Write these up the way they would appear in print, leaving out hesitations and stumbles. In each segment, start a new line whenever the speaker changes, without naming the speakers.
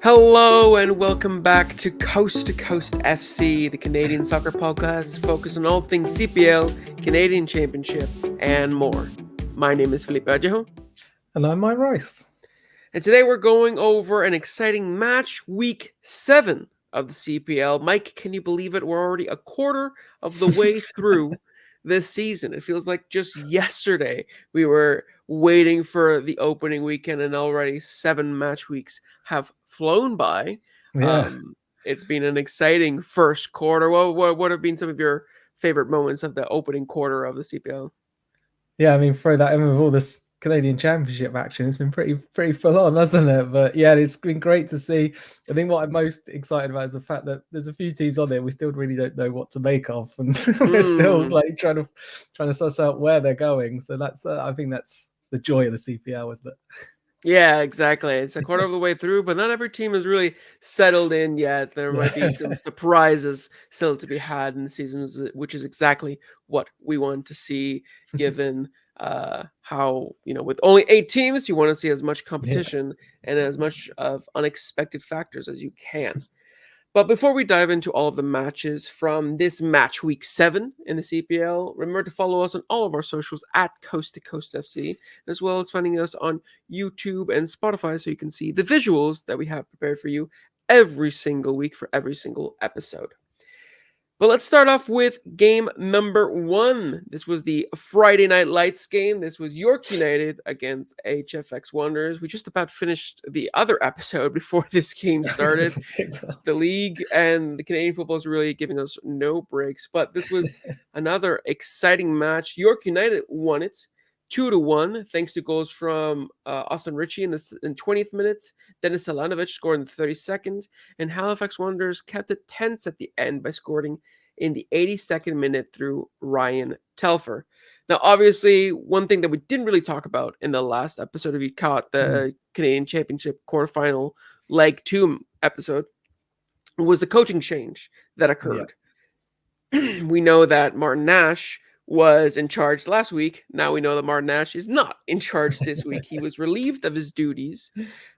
Hello and welcome back to Coast FC, the Canadian soccer podcast focused on all things CPL, Canadian Championship, and more. My name is Felipe Ajejo.
And I'm Mike Rice.
And today we're going over an exciting match, week 7 of the CPL. Mike, can you believe it? We're already a quarter of the way through this season. It feels like just yesterday we were waiting for the opening weekend and already 7 match weeks have flown by.
Yeah.
It's been an exciting first quarter. What have been some of your favorite moments of the opening quarter of the CPL?
Yeah, I mean, throw that in with all this Canadian Championship action. It's been pretty full on, hasn't it? But yeah, it's been great to see. I think what I'm most excited about is the fact that there's a few teams on there we still really don't know what to make of, and we're still like trying to suss out where they're going. So that's I think that's the joy of the CPL, isn't it?
Yeah, exactly. It's a quarter of the way through, but not every team is really settled in yet. There might be some surprises still to be had in the seasons, which is exactly what we want to see, given how, with only 8 teams, you want to see as much competition and as much of unexpected factors as you can. But before we dive into all of the matches from this match week 7 in the CPL, remember to follow us on all of our socials at Coast to Coast FC, as well as finding us on YouTube and Spotify so you can see the visuals that we have prepared for you every single week for every single episode. But let's start off with game number 1. This was the Friday Night Lights game. This was York United against HFX Wanderers. We just about finished the other episode before this game started. The league and the Canadian football is really giving us no breaks. But this was another exciting match. York United won it 2-1, thanks to goals from Austin Ritchie in 20th minute. Denis Alanovic scored in the 32nd, and Halifax Wanderers kept it tense at the end by scoring in the 82nd minute through Ryan Telfer. Now, obviously, one thing that we didn't really talk about in the last episode, if you caught the Canadian Championship quarterfinal leg 2 episode, was the coaching change that occurred. Yeah. We know that Martin Nash was in charge last week. Now we know that Martin Nash is not in charge this week. He was relieved of his duties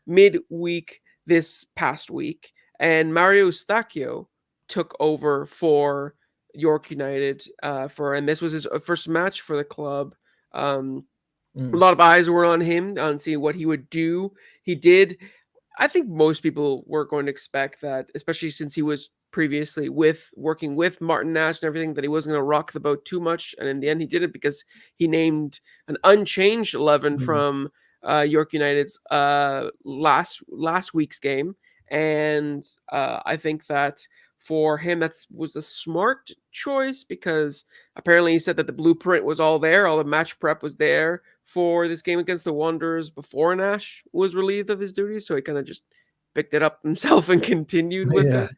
midweek this past week, and Mario Eustachio took over for York United and this was his first match for the club. A lot of eyes were on him on seeing what he would do. He did. I think most people were going to expect that, especially since he was previously working with Martin Nash and everything, that he wasn't going to rock the boat too much. And in the end, he did it because he named an unchanged 11 from York United's last week's game. And I think that for him, that was a smart choice because apparently he said that the blueprint was all there. All the match prep was there for this game against the Wanderers before Nash was relieved of his duties. So he kind of just picked it up himself and continued with it.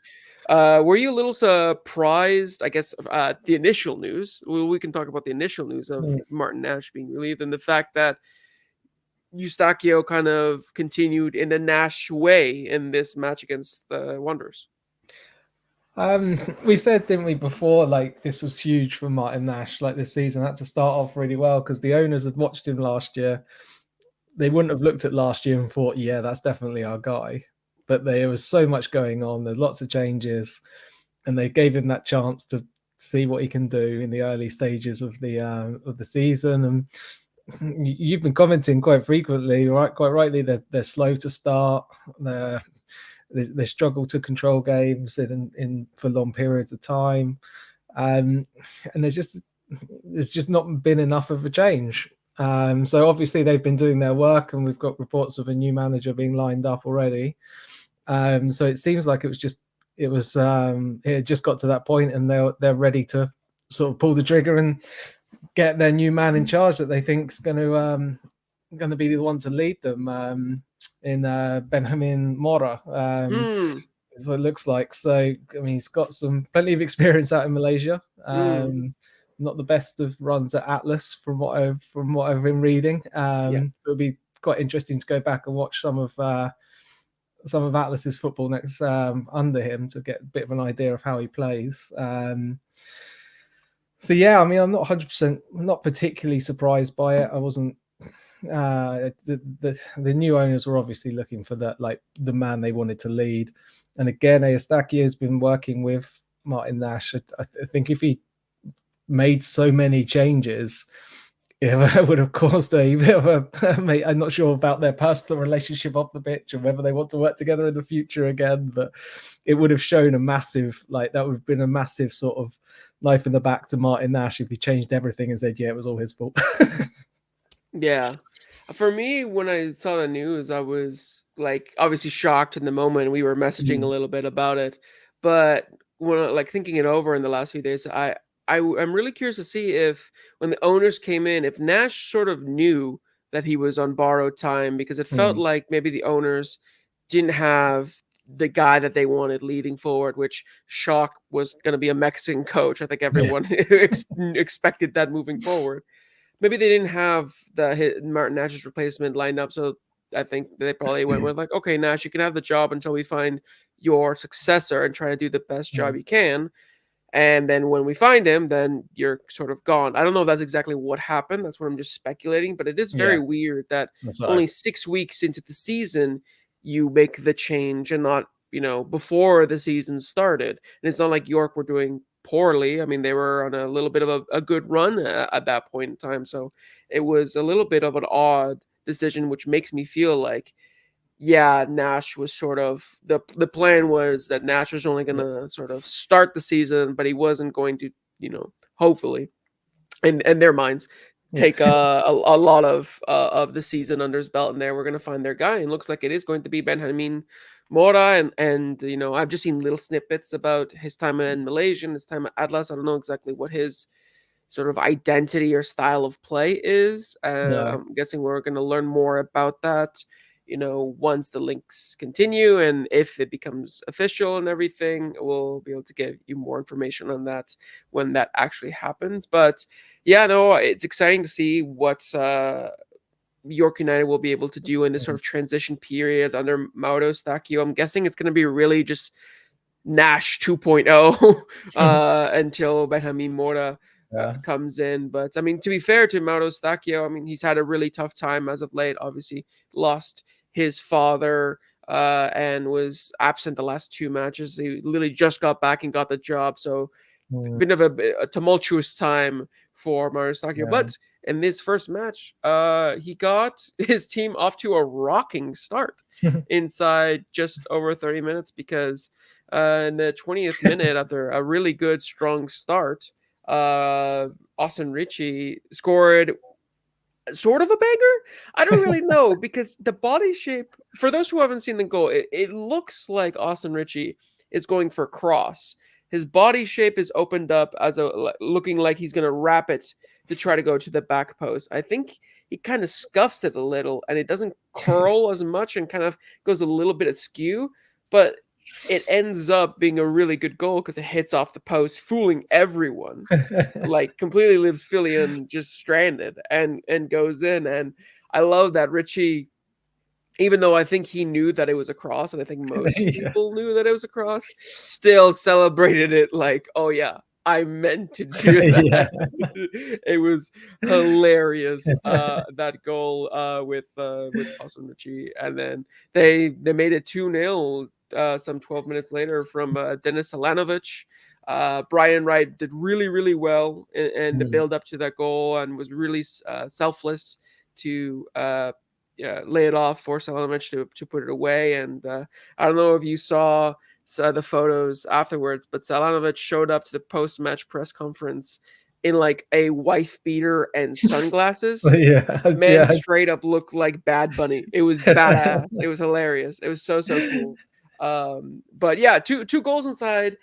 Were you a little surprised, I guess, the initial news? Well, we can talk about the initial news of Martin Nash being relieved and the fact that Eustachio kind of continued in the Nash way in this match against the Wanderers.
We said, didn't we, before, like this was huge for Martin Nash, like this season had to start off really well because the owners had watched him last year. They wouldn't have looked at last year and thought, yeah, that's definitely our guy. But there was so much going on. There's lots of changes, and they gave him that chance to see what he can do in the early stages of the season. And you've been commenting quite frequently, right? Quite rightly, they're slow to start. They struggle to control games in for long periods of time, and there's just not been enough of a change. So obviously they've been doing their work, and we've got reports of a new manager being lined up already. So it seems like it just got to that point, and they're ready to sort of pull the trigger and get their new man in charge that they think's going to be the one to lead them. In Benjamin Mora, is what it looks like. So I mean, he's got plenty of experience out in Malaysia. Not the best of runs at Atlas from what I've been reading. It'll be quite interesting to go back and watch some of Atlas's football next under him to get a bit of an idea of how he plays. So yeah, I mean, I'm not 100%, not particularly surprised by it. I wasn't the new owners were obviously looking for that, like the man they wanted to lead. And again, Eustachio has been working with Martin Nash. I think if he made so many changes, it would have caused a bit of a. I'm not sure about their personal relationship off the pitch and whether they want to work together in the future again, but it would have shown a massive, like that would have been a massive sort of knife in the back to Martin Nash if he changed everything and said, yeah, it was all his fault.
Yeah. For me, when I saw the news, I was like obviously shocked in the moment. We were messaging a little bit about it, but when like thinking it over in the last few days, I'm really curious to see if when the owners came in, if Nash sort of knew that he was on borrowed time, because it felt like maybe the owners didn't have the guy that they wanted leading forward, which Shock was going to be a Mexican coach. I think everyone expected that moving forward. Maybe they didn't have Martin Nash's replacement lined up, so I think they probably went with like, okay, Nash, you can have the job until we find your successor and try to do the best job you can. And then when we find him, then you're sort of gone. I don't know if that's exactly what happened. That's what I'm just speculating, but it is very weird that only 6 weeks into the season you make the change and not, before the season started. And it's not like York were doing poorly. I mean, they were on a little bit of a good run at that point in time. So it was a little bit of an odd decision, which makes me feel like, yeah, Nash was sort of the plan was that Nash was only going to sort of start the season, but he wasn't going to, hopefully, in their minds, take a lot of the season under his belt, and there we're going to find their guy. And looks like it is going to be Benjamin Mora, and I've just seen little snippets about his time in Malaysia and his time at Atlas. I don't know exactly what his sort of identity or style of play is. I'm guessing we're going to learn more about that, once the links continue, and if it becomes official and everything, we'll be able to give you more information on that when that actually happens. But yeah, no, it's exciting to see what York United will be able to do in this sort of transition period under Mauro Eustachio. I'm guessing it's going to be really just Nash 2.0 until Benjamin Mora comes in. But I mean, to be fair to Mauro Eustachio, I mean, he's had a really tough time as of late. Obviously, lost his father and was absent the last 2 matches. He literally just got back and got the job. So, bit of a tumultuous time for Mauro Eustachio. But in this first match, he got his team off to a rocking start inside just over 30 minutes because in the 20th minute, after a really good, strong start, Austin Ritchie scored sort of a banger. I don't really know because the body shape, for those who haven't seen the goal, it looks like Austin Ritchie is going for cross. His body shape is opened up as looking like he's going to wrap it to try to go to the back post. I think he kind of scuffs it a little and it doesn't curl as much and kind of goes a little bit askew, but it ends up being a really good goal because it hits off the post, fooling everyone. Like completely leaves Fillion just stranded and goes in. And I love that Ritchie, even though I think he knew that it was a cross, and I think most people knew that it was a cross, still celebrated it like, oh yeah, I meant to do that. It was hilarious, that goal with Austin Ritchie. And then they made it 2-0 some 12 minutes later from Denis Alanovic. Brian Wright did really, really well in the build up to that goal and was really selfless to lay it off for Selanovic to put it away. And I don't know if you saw the photos afterwards, but Selanovic showed up to the post-match press conference in like a wife beater and sunglasses. Man, straight up looked like Bad Bunny. It was badass. It was hilarious. It was so cool. But yeah, two goals inside,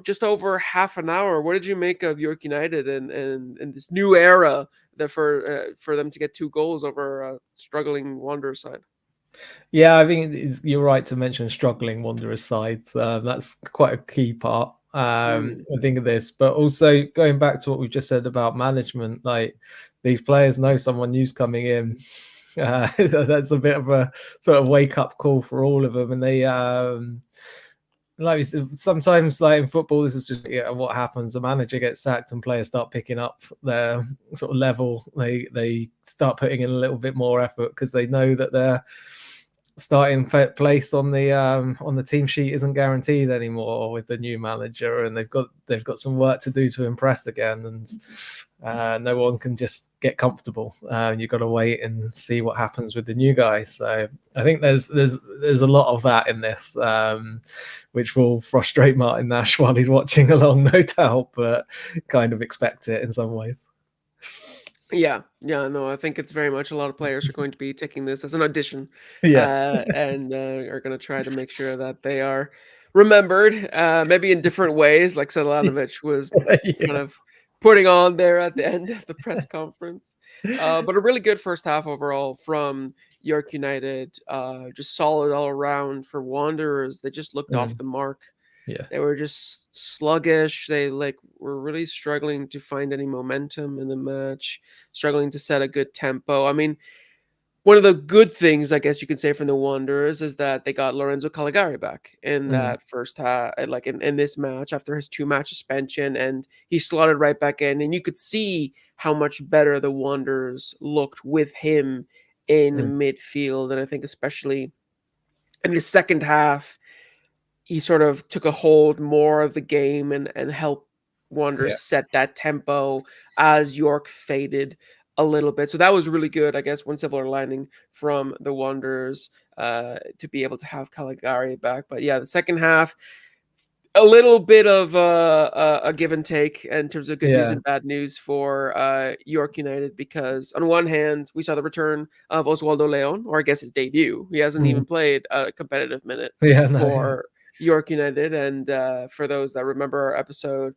just over half an hour. What did you make of York United and this new era that for them to get 2 goals over struggling Wanderers side?
Yeah, I think you're right to mention struggling Wanderers side. That's quite a key part. I think of this, but also going back to what we just said about management, like these players know someone new's coming in. That's a bit of a sort of wake up call for all of them, and they like sometimes, like in football, this is just what happens. The manager gets sacked and players start picking up their sort of level. They start putting in a little bit more effort because they know that they're starting place on the team sheet isn't guaranteed anymore with the new manager, and they've got some work to do to impress again, and no one can just get comfortable. You've got to wait and see what happens with the new guys. So I think there's a lot of that in this, which will frustrate Martin Nash while he's watching along, no doubt, but kind of expect it in some ways.
Yeah, no, I think it's very much a lot of players are going to be taking this as an audition,
Yeah.
and are going to try to make sure that they are remembered, maybe in different ways, like Selanovic was kind
Yeah.
of putting on there at the end of the press conference. But a really good first half overall from York United, just solid all around for Wanderers. They just looked off the mark.
Yeah.
They were just sluggish. They were really struggling to find any momentum in the match, struggling to set a good tempo. I mean, one of the good things I guess you could say from the Wanderers is that they got Lorenzo Caligari back in
Mm.
that first half, like in this match after his 2-match suspension, and he slotted right back in, and you could see how much better the Wanderers looked with him in
Mm.
midfield, and I think especially in the second half he sort of took a hold more of the game and helped
Yeah.
Wanderers set that tempo as York faded a little bit. So that was really good, I guess, one silver lining from the Wanderers to be able to have Caligari back. But yeah, the second half, a little bit of a give and take in terms of good news
Yeah.
and bad news for York United, because on one hand, we saw the return of Oswaldo Leon, or I guess his debut. He hasn't
Mm.
even played a competitive minute
Yeah. No. Yeah.
for York United. And for those that remember our episode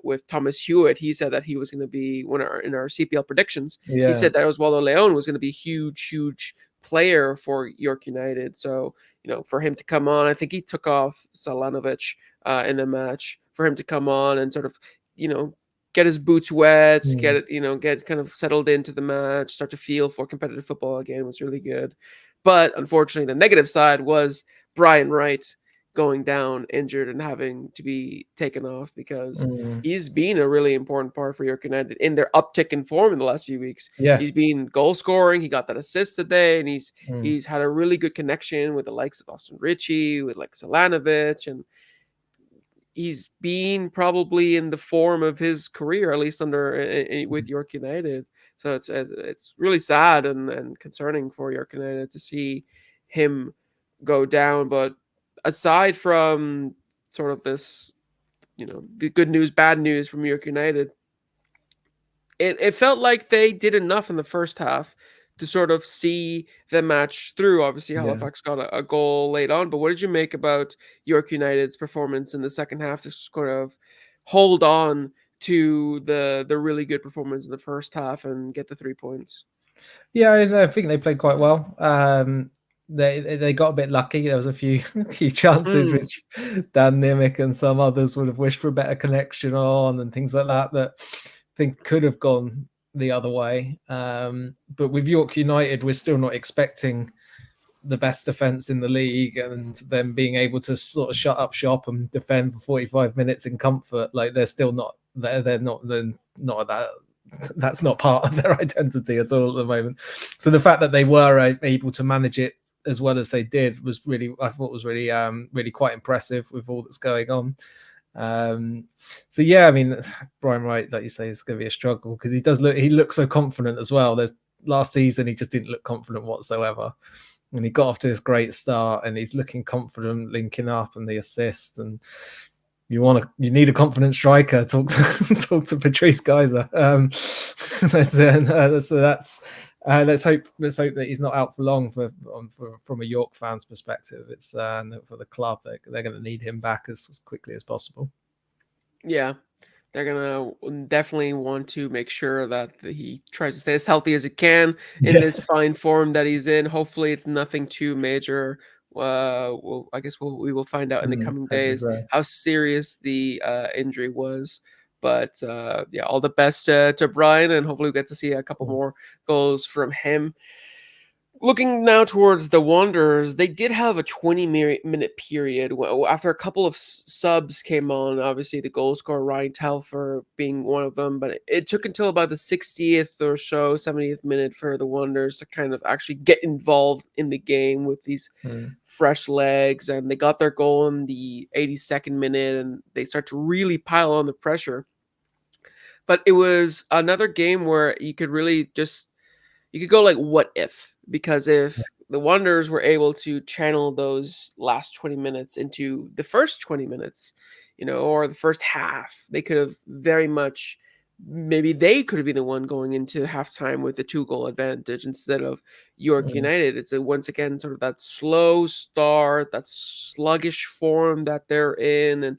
with Thomas Hewitt, he said that he was going to be, in our CPL predictions, he
Yeah.
said that Oswaldo Leon was going to be huge player for York United. So, for him to come on, I think he took off Salanovic in the match. For him to come on and sort of, get his boots wet,
Mm.
get kind of settled into the match, start to feel for competitive football again was really good. But unfortunately, the negative side was Brian Wright going down injured and having to be taken off, because
Mm.
he's been a really important part for York United in their uptick in form in the last few weeks.
Yeah.
He's been goal scoring. He got that assist today, and
Mm.
he's had a really good connection with the likes of Austin Ritchie, with like Selanovic, and he's been probably in the form of his career, at least with York United. So it's really sad and concerning for York United to see him go down. But aside from sort of this, the good news, bad news from York United, it felt like they did enough in the first half to sort of see the match through. Obviously,
Yeah.
Halifax got a goal late on, but what did you make about York United's performance in the second half to sort of hold on to the really good performance in the first half and get the 3 points?
Yeah, I think they played quite well. They got a bit lucky. There was a few few chances
Mm,
which Dan Nimick and some others would have wished for a better connection on, and things like that I think could have gone the other way. But with York United, we're still not expecting the best defense in the league, and them being able to sort of shut up shop and defend for 45 minutes in comfort. Like they're still not they're not that. That's not part of their identity at all at the moment. So the fact that they were able to manage it as well as they did was really, I thought, was really quite impressive with all that's going on. So yeah, I mean, Brian Wright, like you say, is going to be a struggle because he looks so confident as well. There's last season he just didn't look confident whatsoever, and he got off to this great start, and he's looking confident, linking up and the assist. And you need a confident striker. Talk to Patrice Geyser. Let's hope that he's not out for long from a York fan's perspective. It's for the club, they're going to need him back as quickly as possible.
yeah. They're gonna definitely want to make sure that he tries to stay as healthy as he can in this fine form that he's in. Hopefully, it's nothing too major. I guess we will find out in the coming
Hopefully
days
so.
how serious the injury was. But yeah, all the best to Brian, and hopefully we get to see a couple more goals from him. Looking now towards the Wanderers, they did have a 20-minute period after a couple of subs came on. Obviously, the goal scorer Ryan Telfer being one of them, but it took until about the 60th or so, 70th minute for the Wanderers to kind of actually get involved in the game with these fresh legs, and they got their goal in the 82nd minute, and they start to really pile on the pressure. But it was another game where you could really just you could go like what if, because if the Wanderers were able to channel those last 20 minutes into the first 20 minutes, or the first half, they could have very much, maybe they could have been the one going into halftime with the 2-goal advantage instead of York United. It's once again sort of that slow start, that sluggish form that they're in, and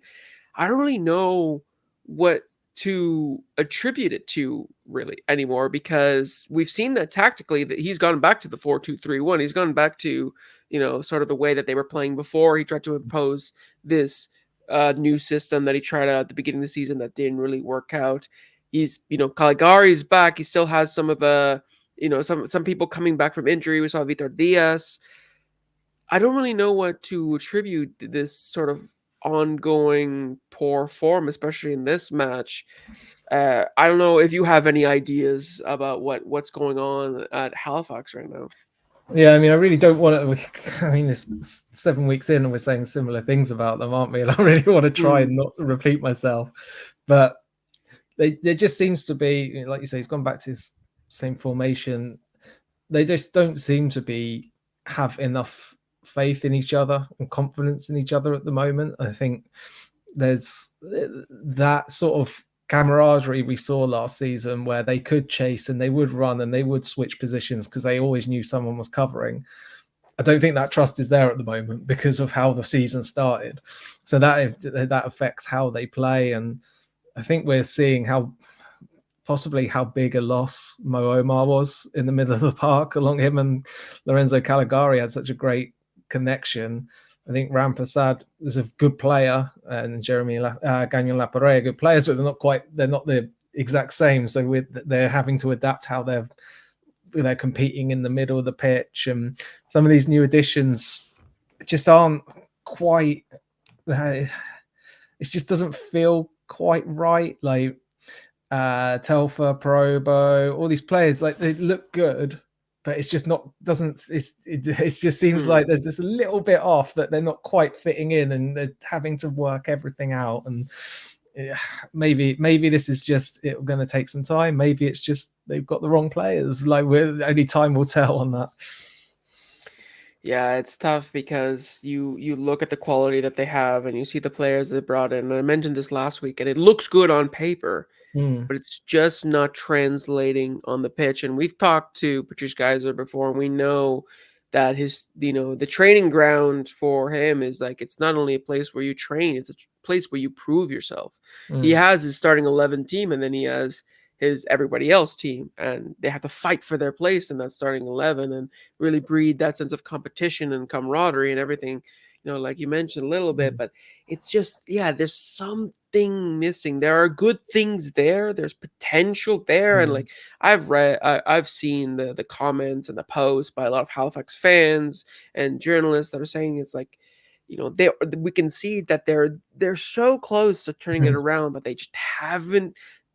I don't really know what to attribute it to really anymore, because we've seen that tactically that he's gone back to the 4-2-3-1. He's gone back to, sort of the way that they were playing before. He tried to impose this new system that he tried out at the beginning of the season that didn't really work out. He's, Caligari's back. He still has some of the, some people coming back from injury. We saw Vitor Diaz. I don't really know what to attribute this sort of ongoing poor form, especially in this match. I don't know if you have any ideas about what's going on at Halifax right now.
Yeah, I mean, I really don't want to. I mean, it's 7 weeks in and we're saying similar things about them, aren't we? And I really want to try and not repeat myself. But there just seems to be, like you say, he's gone back to his same formation. They just don't seem to have enough faith in each other and confidence in each other at the moment. I think there's that sort of camaraderie we saw last season where they could chase and they would run and they would switch positions because they always knew someone was covering. I don't think that trust is there at the moment because of how the season started. So that affects how they play. And I think we're seeing possibly how big a loss Mo Omar was in the middle of the park. Along him and Lorenzo Caligari had such a great connection. I think Rampasad was a good player, and Jeremy Gagnon Lapareja good players, but they're not the exact same. So they're having to adapt how they're competing in the middle of the pitch, and some of these new additions just aren't quite. It just doesn't feel quite right. Like Telfer, Probo, all these players, like they look good, but it's just not it just seems like there's this little bit off, that they're not quite fitting in and they're having to work everything out. And maybe this is just going to take some time. Maybe it's just they've got the wrong players. Like only time will tell on that.
Yeah, it's tough because you look at the quality that they have and you see the players they brought in. And I mentioned this last week, and it looks good on paper, but it's just not translating on the pitch. And we've talked to Patrice Geiser before, and we know that the training ground for him is like, it's not only a place where you train, it's a place where you prove yourself. He has his starting 11 team, and then he has his everybody else team, and they have to fight for their place in that starting 11 and really breed that sense of competition and camaraderie and everything, like you mentioned a little bit. But it's just, there's something missing. There are good things there. There's potential there. And like I've seen the comments and the posts by a lot of Halifax fans and journalists that are saying it's like, we can see that they're so close to turning it around, but they just haven't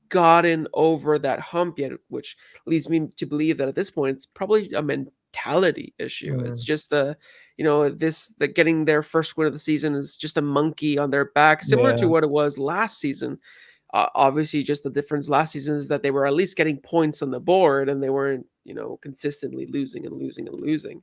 gotten over that hump yet, which leads me to believe that at this point it's probably a mentality issue. It's just the getting their first win of the season is just a monkey on their back, similar to what it was last season. Obviously, just the difference last season is that they were at least getting points on the board and they weren't, consistently losing and losing and losing.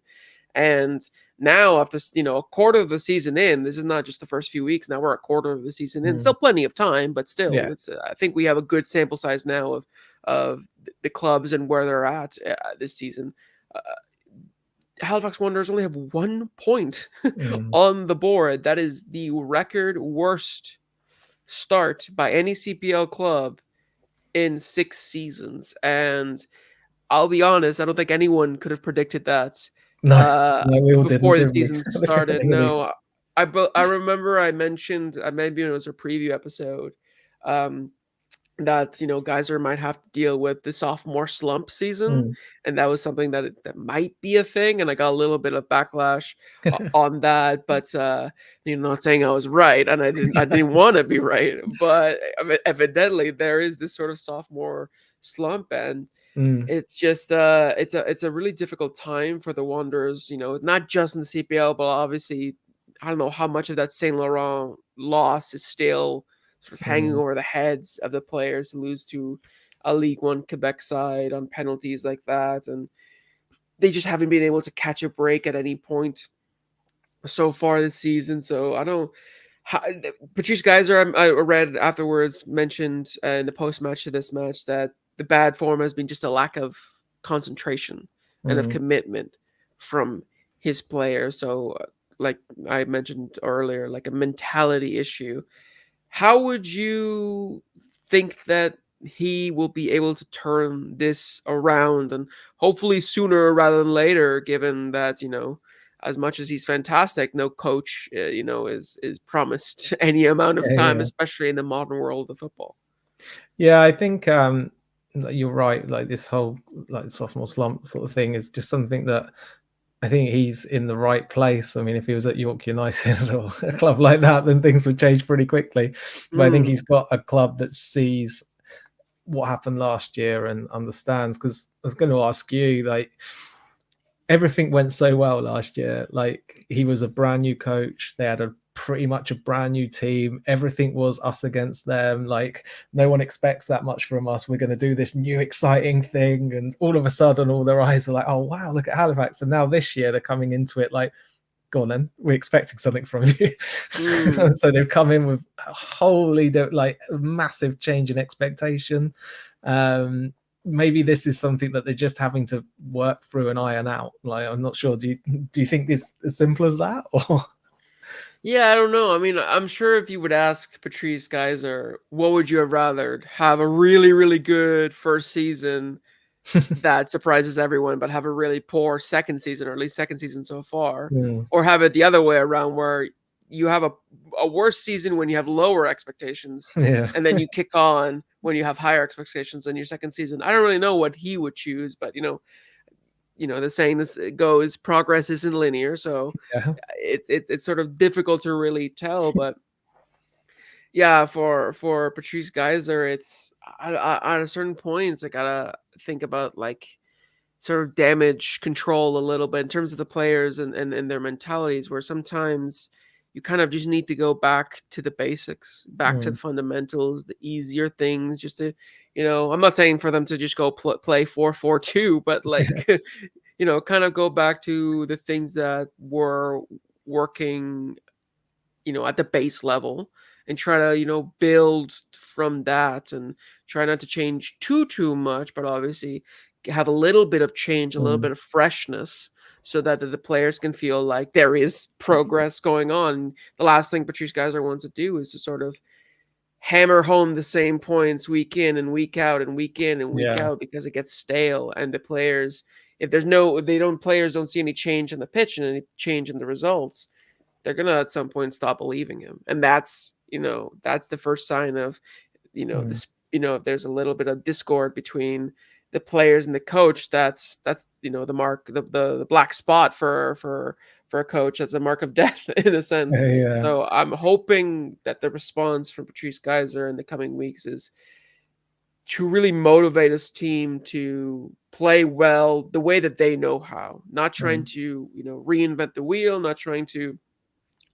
And now, after a quarter of the season in, this is not just the first few weeks. Now we're a quarter of the season in. Still plenty of time, but still, it's. I think we have a good sample size now of the clubs and where they're at this season. Halifax Wanderers only have 1 point on the board. That is the record worst start by any CPL club in 6 seasons. And I'll be honest, I don't think anyone could have predicted that.
No, we all
before
didn't,
the season started. No, I remember I mentioned, maybe it was a preview episode, that, Geyser might have to deal with the sophomore slump season,
Mm.
and that was something that might be a thing, and I got a little bit of backlash on that, but, not saying I was right, and I didn't wanna be right, but evidently, there is this sort of sophomore slump, and
Mm.
it's just, it's a really difficult time for the Wanderers, not just in the CPL, but obviously, I don't know how much of that Saint Laurent loss is still sort of hanging
Mm.
over the heads of the players to lose to a League One Quebec side on penalties like that, and they just haven't been able to catch a break at any point so far this season. So I don't. Patrice Geyser, I read afterwards, mentioned in the post match to this match that the bad form has been just a lack of concentration and of
Mm.
commitment from his players. So, like I mentioned earlier, like a mentality issue. How would you think that he will be able to turn this around, and hopefully sooner rather than later, given that, as much as he's fantastic, no coach, is promised any amount of
Yeah,
time,
yeah.
especially in the modern world of football.
Yeah, I think you're right. Like this whole like sophomore slump sort of thing is just something that I think he's in the right place. I mean, if he was at York United or a club like that, then things would change pretty quickly. But I think
Mm,
he's got a club that sees what happened last year and understands. Because I was going to ask you, like, everything went so well last year. Like, he was a brand new coach. They had a pretty much a brand new team. Everything was us against them. Like, no one expects that much from us. We're going to do this new exciting thing. And all of a sudden, all their eyes are like, oh, wow, look at Halifax. And now this year, they're coming into it like, go on then, we're expecting something from you.
mm.
And so they've come in with a wholly like a massive change in expectation. Maybe this is something that they're just having to work through and iron out. Like, I'm not sure. Do you think it's as simple as that? Or
Yeah, I don't know. I mean, I'm sure if you would ask Patrice Geyser, what would you have rather have a really, really good first season that surprises everyone, but have a really poor second season, or at least second season so far,
Mm,
or have it the other way around where you have a worse season when you have lower expectations,
yeah.
and then you kick on when you have higher expectations in your second season. I don't really know what he would choose, but the saying this goes, progress isn't linear, so
Yeah.
it's sort of difficult to really tell, but yeah, for Patrice Geyser, it's at a certain point, I gotta think about like sort of damage control a little bit in terms of the players and their mentalities, where sometimes you kind of just need to go back to the basics, back to
Mm,
the fundamentals, the easier things, just to, I'm not saying for them to just go play 4-4-2, but like, kind of go back to the things that were working, at the base level, and try to, build from that, and try not to change too much, but obviously have a little bit of change, a little
mm,
bit of freshness, so that the players can feel like there is progress going on. The last thing Patrice Geyser wants to do is to sort of hammer home the same points week in and week out and week in and week
yeah.
out, because it gets stale, and the players, if they don't players don't see any change in the pitch and any change in the results, they're gonna at some point stop believing him, and that's the first sign of,
Mm,
this. If there's a little bit of discord between the players and the coach, that's the mark, the black spot for a coach. That's a mark of death in a sense.
yeah.
So I'm hoping that the response from Patrice Geyser in the coming weeks is to really motivate his team to play well the way that they know how, not trying
Mm,
to reinvent the wheel, not trying to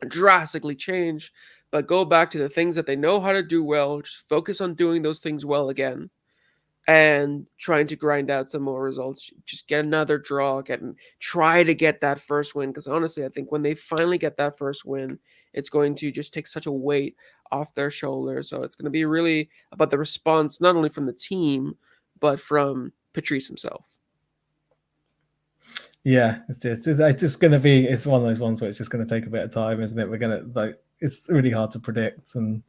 drastically change, but go back to the things that they know how to do well, just focus on doing those things well again, and trying to grind out some more results. Just get another draw, try to get that first win. Because honestly, I think when they finally get that first win, it's going to just take such a weight off their shoulders. So it's going to be really about the response, not only from the team, but from Patrice himself.
yeah, it's just going to be, it's one of those ones where it's just going to take a bit of time, isn't it? We're going to like, it's really hard to predict, and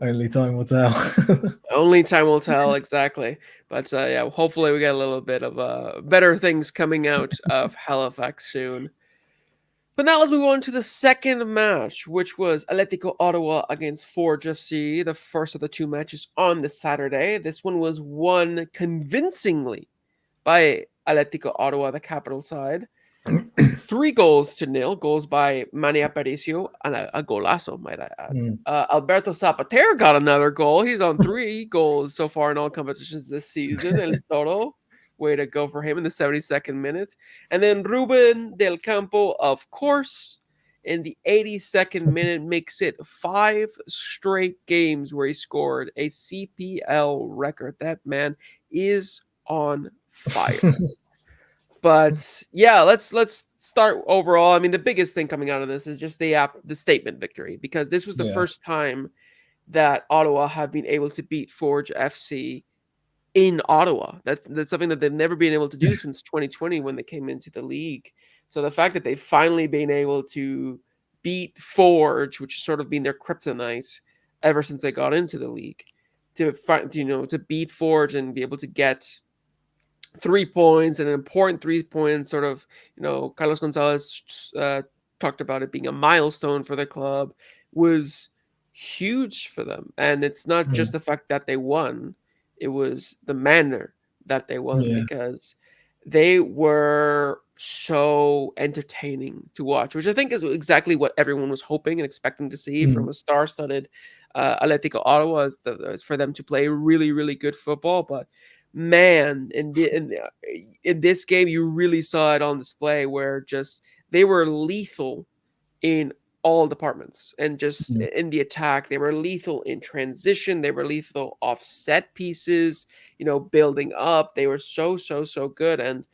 only time will tell.
Only time will tell, exactly. But yeah, hopefully we get a little bit of better things coming out of Halifax soon. But now let's move on to the second match, which was Atletico Ottawa against Forge FC, the first of the two matches on the Saturday. This one was won convincingly by Atletico Ottawa, the capital side. 3-0, goals by Manny Aparicio and a golazo, might I add. Alberto Zapater got another goal. He's on 3 goals so far in all competitions this season. El Toro, way to go for him in the 72nd minute. And then Ruben Del Campo, of course, in the 82nd minute, makes it 5 straight games where he scored a CPL record. That man is on fire. But yeah, let's start overall. I mean, the biggest thing coming out of this is just the statement victory, because this was the first time that Ottawa have been able to beat Forge FC in Ottawa. That's something that they've never been able to do since 2020 when they came into the league. So the fact that they've finally been able to beat Forge, which has sort of been their kryptonite ever since they got into the league, to beat Forge and be able to get 3 points, and an important 3 points, sort of, Carlos Gonzalez talked about it being a milestone for the club, was huge for them. And it's not just the fact that they won, it was the manner that they won, because they were so entertaining to watch, which I think is exactly what everyone was hoping and expecting to see from a star-studded Atletico Ottawa, is for them to play really, really good football. But man, in this game, you really saw it on display, where just they were lethal in all departments, and just in the attack, they were lethal in transition, they were lethal off set pieces, building up. They were so good, and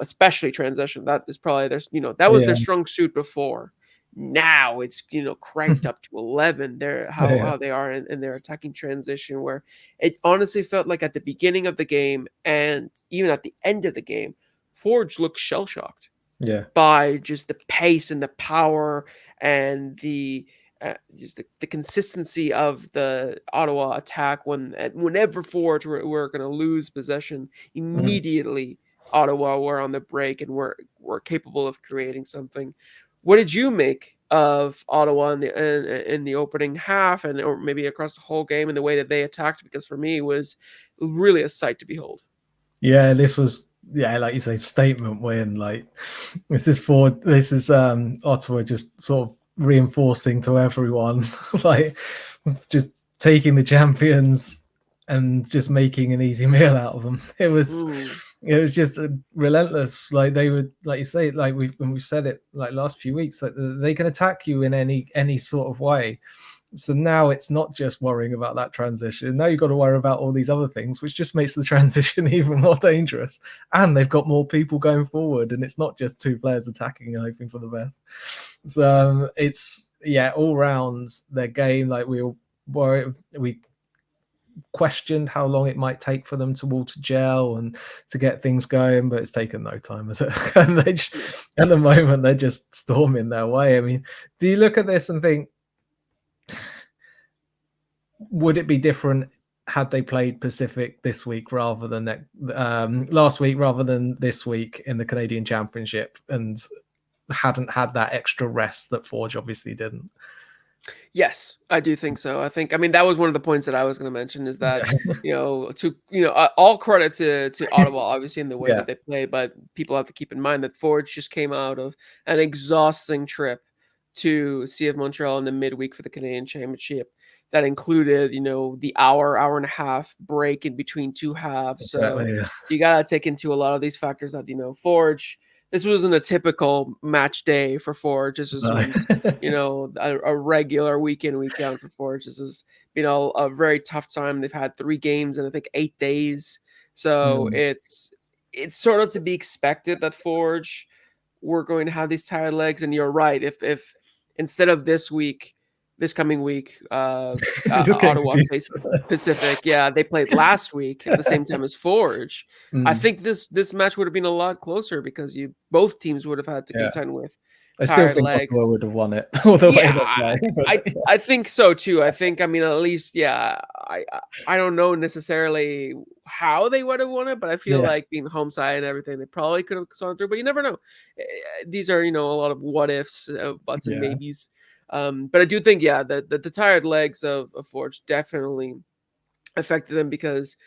especially transition. That is probably that was their strong suit before. Now it's cranked up to 11. How they are in their attacking transition, where it honestly felt like at the beginning of the game and even at the end of the game, Forge looked shell-shocked by just the pace and the power and the consistency of the Ottawa attack. Whenever Forge were going to lose possession, immediately Ottawa were on the break and were capable of creating something. What did you make of Ottawa in the opening half, or maybe across the whole game, and the way that they attacked? Because for me, it was really a sight to behold.
Yeah, this was like you say, statement win. Like this is Ottawa just sort of reinforcing to everyone, like just taking the champions and just making an easy meal out of them. It was just relentless. Like they would, like you say, like we've said it like last few weeks, that they can attack you in any sort of way. So now it's not just worrying about that transition. Now you've got to worry about all these other things, which just makes the transition even more dangerous. And they've got more people going forward, and it's not just 2 players attacking and hoping for the best. So it's all round their game. Like we questioned how long it might take for them to all to gel and to get things going, but it's taken no time, has it? And at the moment they're just storming their way. I mean, do you look at this and think, would it be different had they played Pacific this week rather than last week rather than this week in the Canadian Championship, and hadn't had that extra rest that Forge obviously didn't?
Yes, I do think so. I mean, that was one of the points that I was going to mention, is that, all credit to Ottawa, obviously, in the way that they play, but people have to keep in mind that Forge just came out of an exhausting trip to CF Montreal in the midweek for the Canadian Championship. That included, the hour and a half break in between 2 halves.
Exactly,
so you got to take into a lot of these factors that, Forge, this wasn't a typical match day for Forge. This was, a regular week in, week out for Forge. This is, a very tough time. They've had 3 games in, I think, 8 days. So it's sort of to be expected that Forge were going to have these tired legs. And you're right. If instead of this coming week, Ottawa faced Pacific. Yeah, they played last week at the same time as Forge. I think this match would have been a lot closer, because both teams would have had to contend with
I still
tired
think
legs.
Ottawa would have won it all the way
Yeah,
they play.
I think so too. I think, I mean, at least, yeah, I don't know necessarily how they would have won it, but I feel
Yeah,
like being the home side and everything, they probably could have gone through, but you never know. These are, a lot of what ifs, buts and
yeah.
maybes. But I do think, yeah, that the tired legs of Forge definitely affected them because,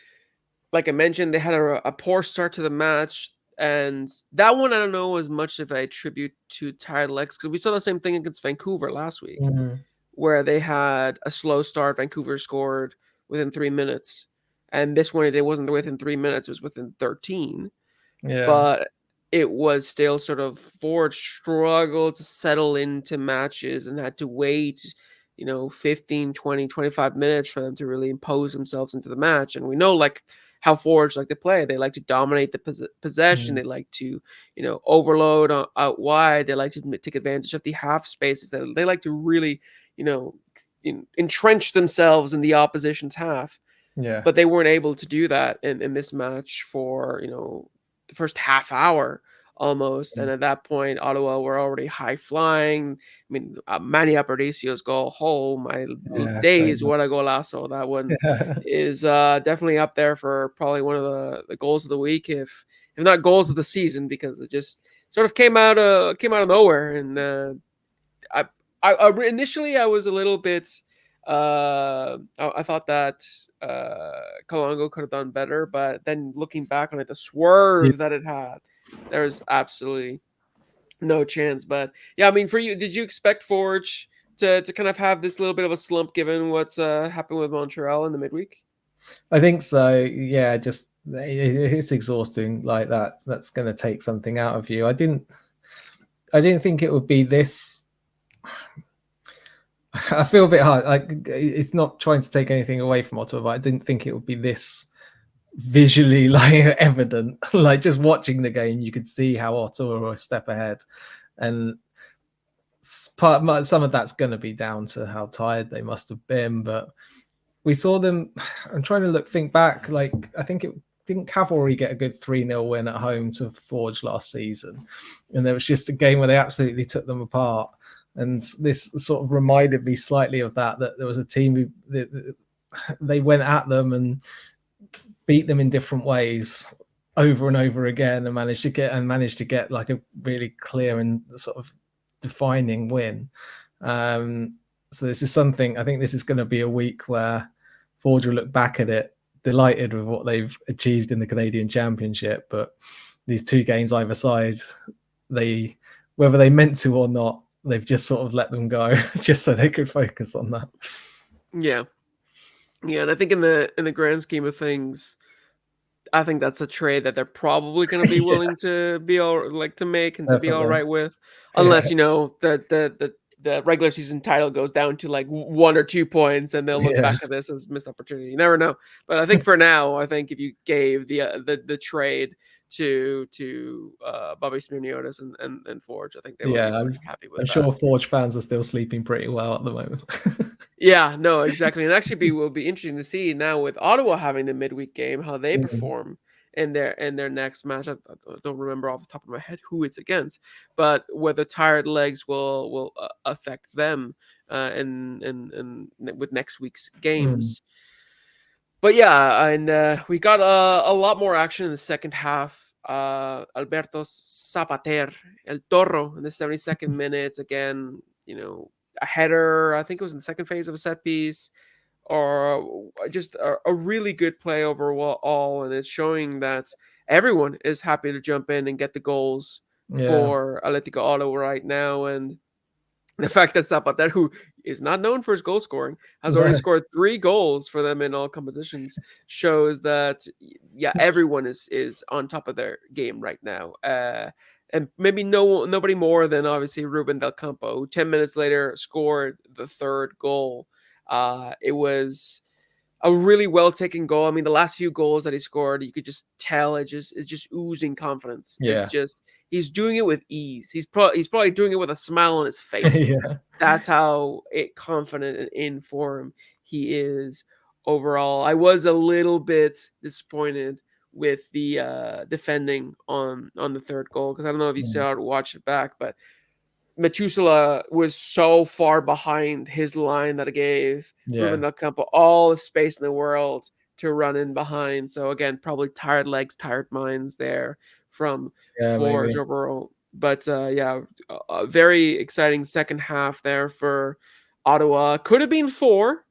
like I mentioned, they had a poor start to the match. And that one, I don't know as much if I attribute to tired legs, because we saw the same thing against Vancouver last week,
Mhm.
where they had a slow start. Vancouver scored within 3 minutes. And this one, it wasn't within 3 minutes, it was within 13.
Yeah.
But it was still sort of Ford struggled to settle into matches and had to wait, 15, 20, 25 minutes for them to really impose themselves into the match. And we know, like, how forwards like to play. They like to dominate the possession.
Mhm.
They like to, overload out wide. They like to take advantage of the half spaces. They like to really, entrench themselves in the opposition's half.
Yeah.
But they weren't able to do that in this match for, the first half hour almost. And
Mm.
at that point, Ottawa were already high flying. I mean, Manny Aparicio's goal, oh my
Yeah, great
days,
match.
what a golazo. That one
Yeah.
is definitely up there for probably one of the goals of the week, if not goals of the season, because it just sort of came out of nowhere. And I, initially I was a little bit. I thought that Kalongo could have done better, but then looking back on it, the
Yeah.
swerve that it had, there was absolutely no chance. But yeah, I mean, for you, did you expect Forge to kind of have this little bit of a slump given what's happened with Montreal in the midweek?
I think so. Yeah, just it's exhausting like that. That's going to take something out of you. I didn't think it would be this. I feel a bit hard. Like it's not trying to take anything away from Ottawa, but I didn't think it would be this visually like evident. Like just watching the game, you could see how Ottawa were a step ahead, and some of that's going to be down to how tired they must have been. But we saw them. I'm trying to think back. Like I think it didn't Cavalry get a good 3-0 win at home to Forge last season, and there was just a game where they absolutely took them apart. And this sort of reminded me slightly of that there was a team who they went at them and beat them in different ways over and over again and managed to get like a really clear and sort of defining win. So this is something, I think this is going to be a week where Forge will look back at it delighted with what they've achieved in the Canadian Championship, but these two games either side, whether they meant to or not, they've just sort of let them go just so they could focus on that.
Yeah, yeah, and I think in the grand scheme of things, I think that's a trade that they're probably going to be
Yeah,
willing to be to make and to be all
definitely.
right with,
Yeah,
unless the regular season title goes down to like 1 or 2 points, and they'll look
yeah,
back at this as missed opportunity. You never know. But I think for now, I think if you gave the trade to Bobby Smirniotis and Forge, I think they would be
yeah.
pretty happy
I'm
with that.
sure Forge fans are still sleeping pretty well at the moment.
Yeah, no, exactly. And actually will be interesting to see now with Ottawa having the midweek game, how they
Mm,
perform in their next match. I don't remember off the top of my head who it's against, but whether tired legs will affect them with next week's
mm,
games. But yeah, and we got a lot more action in the second half. Alberto Zapater, El Toro, in the 72nd minute. Again, a header. I think it was in the second phase of a set piece, or just a really good play overall. And it's showing that everyone is happy to jump in and get the goals
yeah,
for Atletico Ottawa right now. And the fact that Zapater, who is not known for his goal scoring, has already
no,
scored 3 goals for them in all competitions, shows that yeah, everyone is on top of their game right now. And maybe nobody more than obviously Ruben Del Campo, who 10 minutes later scored the third goal. It was a really well taken goal. I mean, the last few goals that he scored, you could just tell it's just oozing confidence. It's
yeah,
just he's doing it with ease. He's probably doing it with a smile on his face.
yeah,
That's how confident and in form he is overall. I was a little bit disappointed with the defending on the third goal, because I don't know if you
mm,
saw it, watch it back, but Metusela was so far behind his line that it gave Ruben
Yeah.
Del Campo all the space in the world to run in behind. So again, probably tired legs, tired minds there from
Yeah,
Forge
maybe.
overall. But yeah, a very exciting second half there for Ottawa. Could have been 4.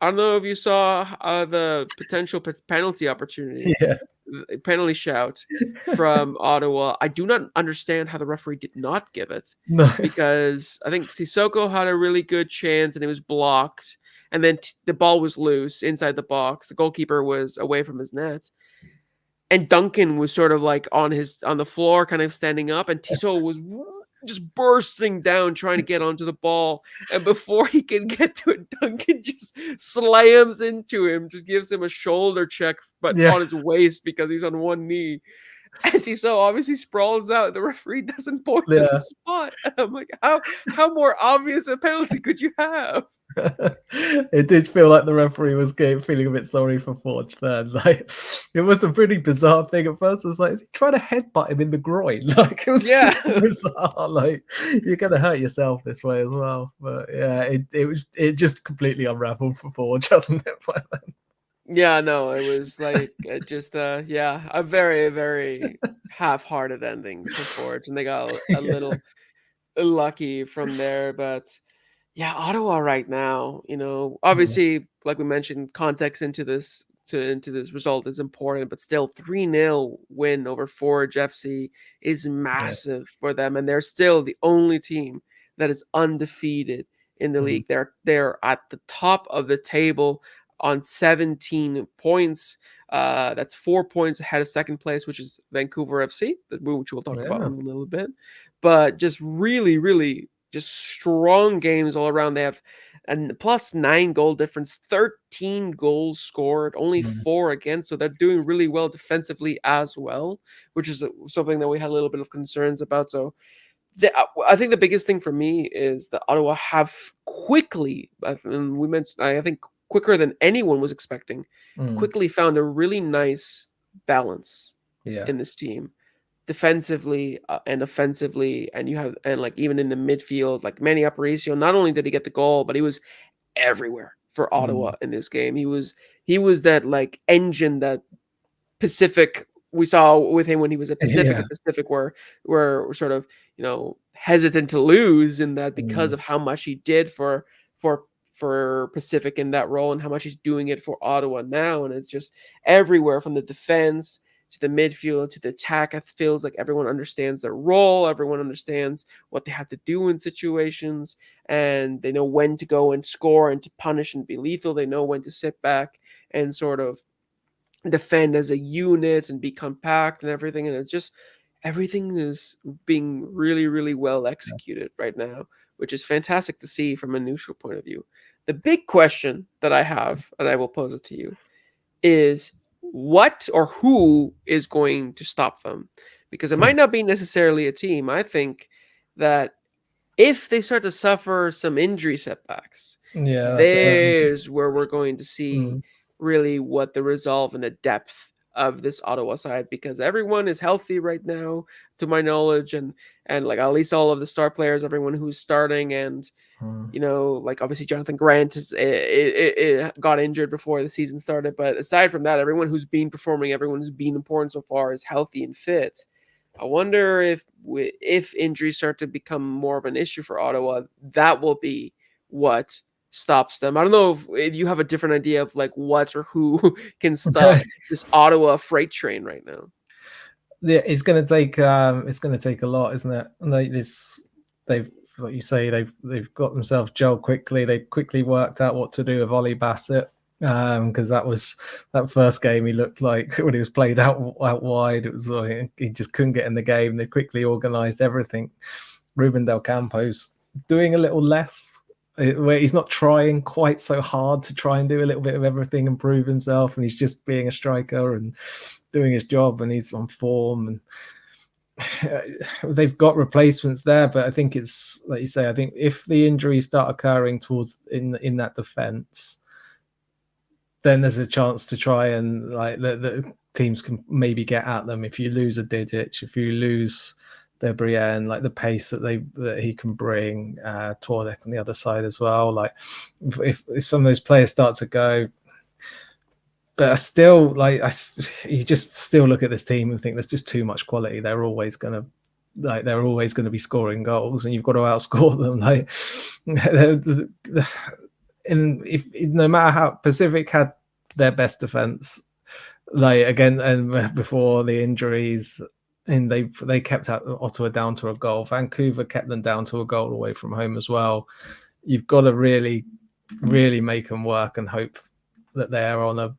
I don't know if you saw the potential penalty opportunity,
Yeah.
penalty shout from Ottawa. I do not understand how the referee did not give it,
No.
because I think Sissoko had a really good chance and it was blocked, and then the ball was loose inside the box. The goalkeeper was away from his net, and Duncan was sort of like on the floor, kind of standing up, and Tissot was just bursting down trying to get onto the ball, and before he can get to it, Duncan just slams into him, just gives him a shoulder check, but
Yeah.
on his waist because he's on one knee. And Tissot obviously sprawls out. The referee doesn't point to the
Yeah.
spot. And I'm like, how more obvious a penalty could you have?
It did feel like the referee was feeling a bit sorry for Forge then. Like, it was a pretty bizarre thing at first. I was like, is he trying to headbutt him in the groin? Like, it was
Yeah.
just bizarre. Like, you're gonna hurt yourself this way as well. But yeah, it just completely unraveled for Forge, hasn't it? By then?
Yeah, no, it was like just yeah, a very, very half-hearted ending for Forge, and they got a little lucky from there. But yeah, Ottawa right now,
Yeah.
obviously, like we mentioned, context into this result is important, but still 3-0 win over Forge FC is
Yeah.
massive for them, and they're still the only team that is undefeated in the
Mhm.
league. They're at the top of the table on 17 points. That's 4 points ahead of second place, which is Vancouver FC, which we'll talk about
Yeah.
in a little bit. But just really, really just strong games all around. They have a +9 goal difference, 13 goals scored, only
Mhm.
4 against. So they're doing really well defensively as well, which is something that we had a little bit of concerns about. So I think the biggest thing for me is that Ottawa have quickly, and we mentioned, I think quicker than anyone was expecting,
Mm.
quickly found a really nice balance
Yeah.
in this team, defensively and offensively. And you have, and like even in the midfield, like Manny Aparicio, not only did he get the goal, but he was everywhere for Ottawa
Mm.
in this game. He was that like engine that Pacific we saw with him when he was at Pacific.
Yeah.
At Pacific, where we're sort of hesitant to lose in that because
Mm.
of how much he did for for Pacific in that role, and how much he's doing it for Ottawa now. And it's just everywhere from the defense to the midfield to the attack. It feels like everyone understands their role. Everyone understands what they have to do in situations, and they know when to go and score and to punish and be lethal. They know when to sit back and sort of defend as a unit and be compact and everything. And it's just everything is being really, really well executed right now, which is fantastic to see from a neutral point of view. The big question that I have, and I will pose it to you, is what or who is going to stop them? Because it
Hmm.
might not be necessarily a team. I think that if they start to suffer some injury setbacks,
Yeah, that's
there's where we're going to see
mm.
really what the resolve and the depth of this Ottawa side, because everyone is healthy right now, to my knowledge, and like at least all of the star players, everyone who's starting, and
Mm.
like obviously Jonathan Grant got injured before the season started, but aside from that, everyone who's been performing, everyone who's been important so far is healthy and fit. I wonder if injuries start to become more of an issue for Ottawa, that will be what stops them. I don't know if you have a different idea of like what or who can stop this Ottawa freight train right now.
Yeah, it's gonna take a lot, isn't it? And they've like you say, they've got themselves gelled quickly. They quickly worked out what to do with Ollie Bassett. Because that first game, he looked like when he was played out wide, it was like he just couldn't get in the game. They quickly organized everything. Ruben Del Campo's doing a little less, where he's not trying quite so hard to try and do a little bit of everything and prove himself, and he's just being a striker and doing his job, and he's on form. And they've got replacements there, but I think it's like you say. I think if the injuries start occurring towards in that defense, then there's a chance to try and like the teams can maybe get at them. If you lose a Didic, if you lose Brienne, like the pace that he can bring, Tordek on the other side as well. Like if some of those players start to go, but I still you just still look at this team and think there's just too much quality. They're always going to be scoring goals, and you've got to outscore them. Like, if no matter how Pacific had their best defense, like again and before the injuries, and they kept Ottawa down to a goal. Vancouver kept them down to a goal away from home as well. You've got to really, really make them work and hope that they're on a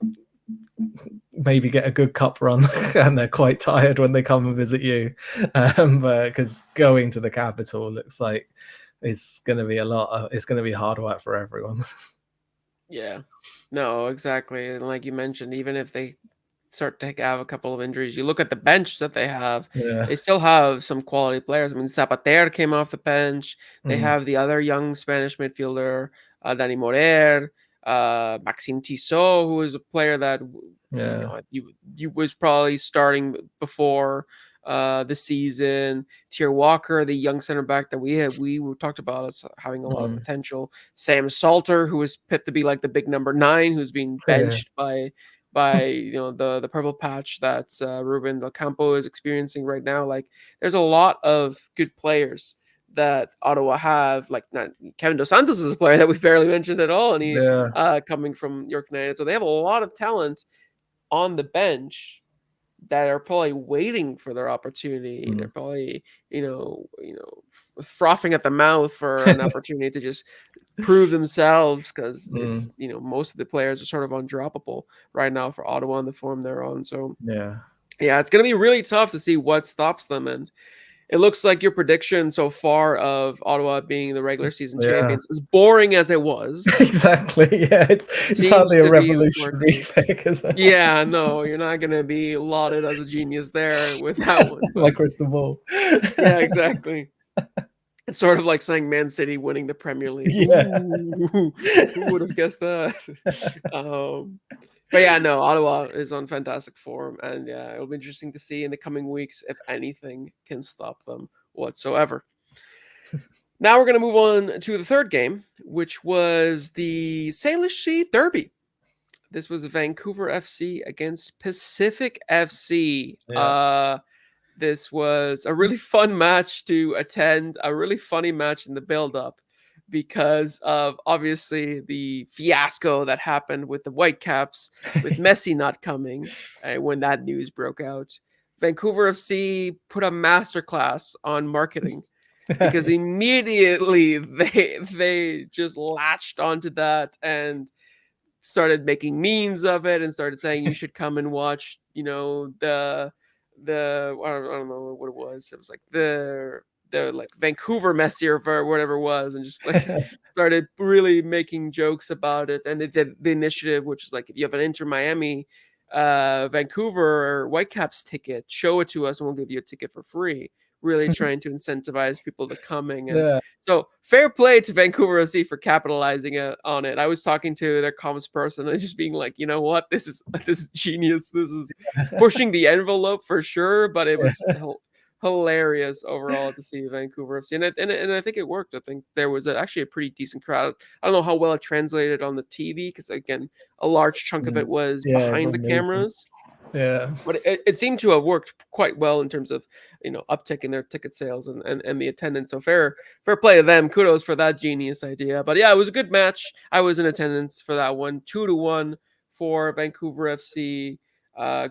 maybe get a good cup run and they're quite tired when they come and visit you, because going to the capital looks like it's going to be it's going to be hard work for everyone.
Yeah, no, exactly. And like you mentioned, even if they start to have a couple of injuries, you look at the bench that they have, they still have some quality players. I mean, Zapater came off the bench. They have the other young Spanish midfielder, Dani Morer, Maxime Tissot, who is a player that you was probably starting before the season. Tier Walker, the young center back that we talked about as having a lot of potential. Sam Salter, who was picked to be like the big number 9, who's being benched by the purple patch that Ruben Del Campo is experiencing right now. Like, there's a lot of good players that Ottawa have. Like, Kevin Dos Santos is a player that we've barely mentioned at all, and he coming from York United. So they have a lot of talent on the bench that are probably waiting for their opportunity. They're probably frothing at the mouth for an opportunity to just prove themselves, because most of the players are sort of undroppable right now for Ottawa in the form they're on. So it's going to be really tough to see what stops them. And it looks like your prediction so far of Ottawa being the regular season champions, as boring as it was.
Exactly. Yeah, it's hardly a revolutionary pick, is it?
Yeah, no, you're not going to be lauded as a genius there with that one.
My crystal ball.
Yeah, exactly. It's sort of like saying Man City winning the Premier League.
Yeah.
Who would have guessed that? But yeah, no, Ottawa is on fantastic form, and yeah, it'll be interesting to see in the coming weeks if anything can stop them whatsoever. Now we're going to move on to the third game, which was the Salish Sea Derby. This was Vancouver FC against Pacific FC.
Yeah.
This was a really fun match to attend, a really funny match in the build-up, because of obviously the fiasco that happened with the Whitecaps, with Messi not coming when that news broke out. Vancouver FC put a masterclass on marketing, because immediately they just latched onto that and started making memes of it and started saying you should come and watch, the I don't know what it was. It was like the like Vancouver Messi or whatever it was, and just like started really making jokes about it. And they did the initiative, which is like, if you have an Inter Miami, Vancouver or Whitecaps ticket, show it to us and we'll give you a ticket for free. Really trying to incentivize people to coming. And so fair play to Vancouver FC for capitalizing on it. I was talking to their comms person and just being like, you know what, this is genius. This is pushing the envelope for sure, but it was hilarious overall to see Vancouver FC, and I think it worked. I think there was actually a pretty decent crowd. I don't know how well it translated on the TV, because again, a large chunk of it was behind the cameras.
Yeah,
but it seemed to have worked quite well in terms of uptick in their ticket sales and the attendance. So fair play to them. Kudos for that genius idea. But yeah, it was a good match. I was in attendance for that one. 2-1 for Vancouver FC.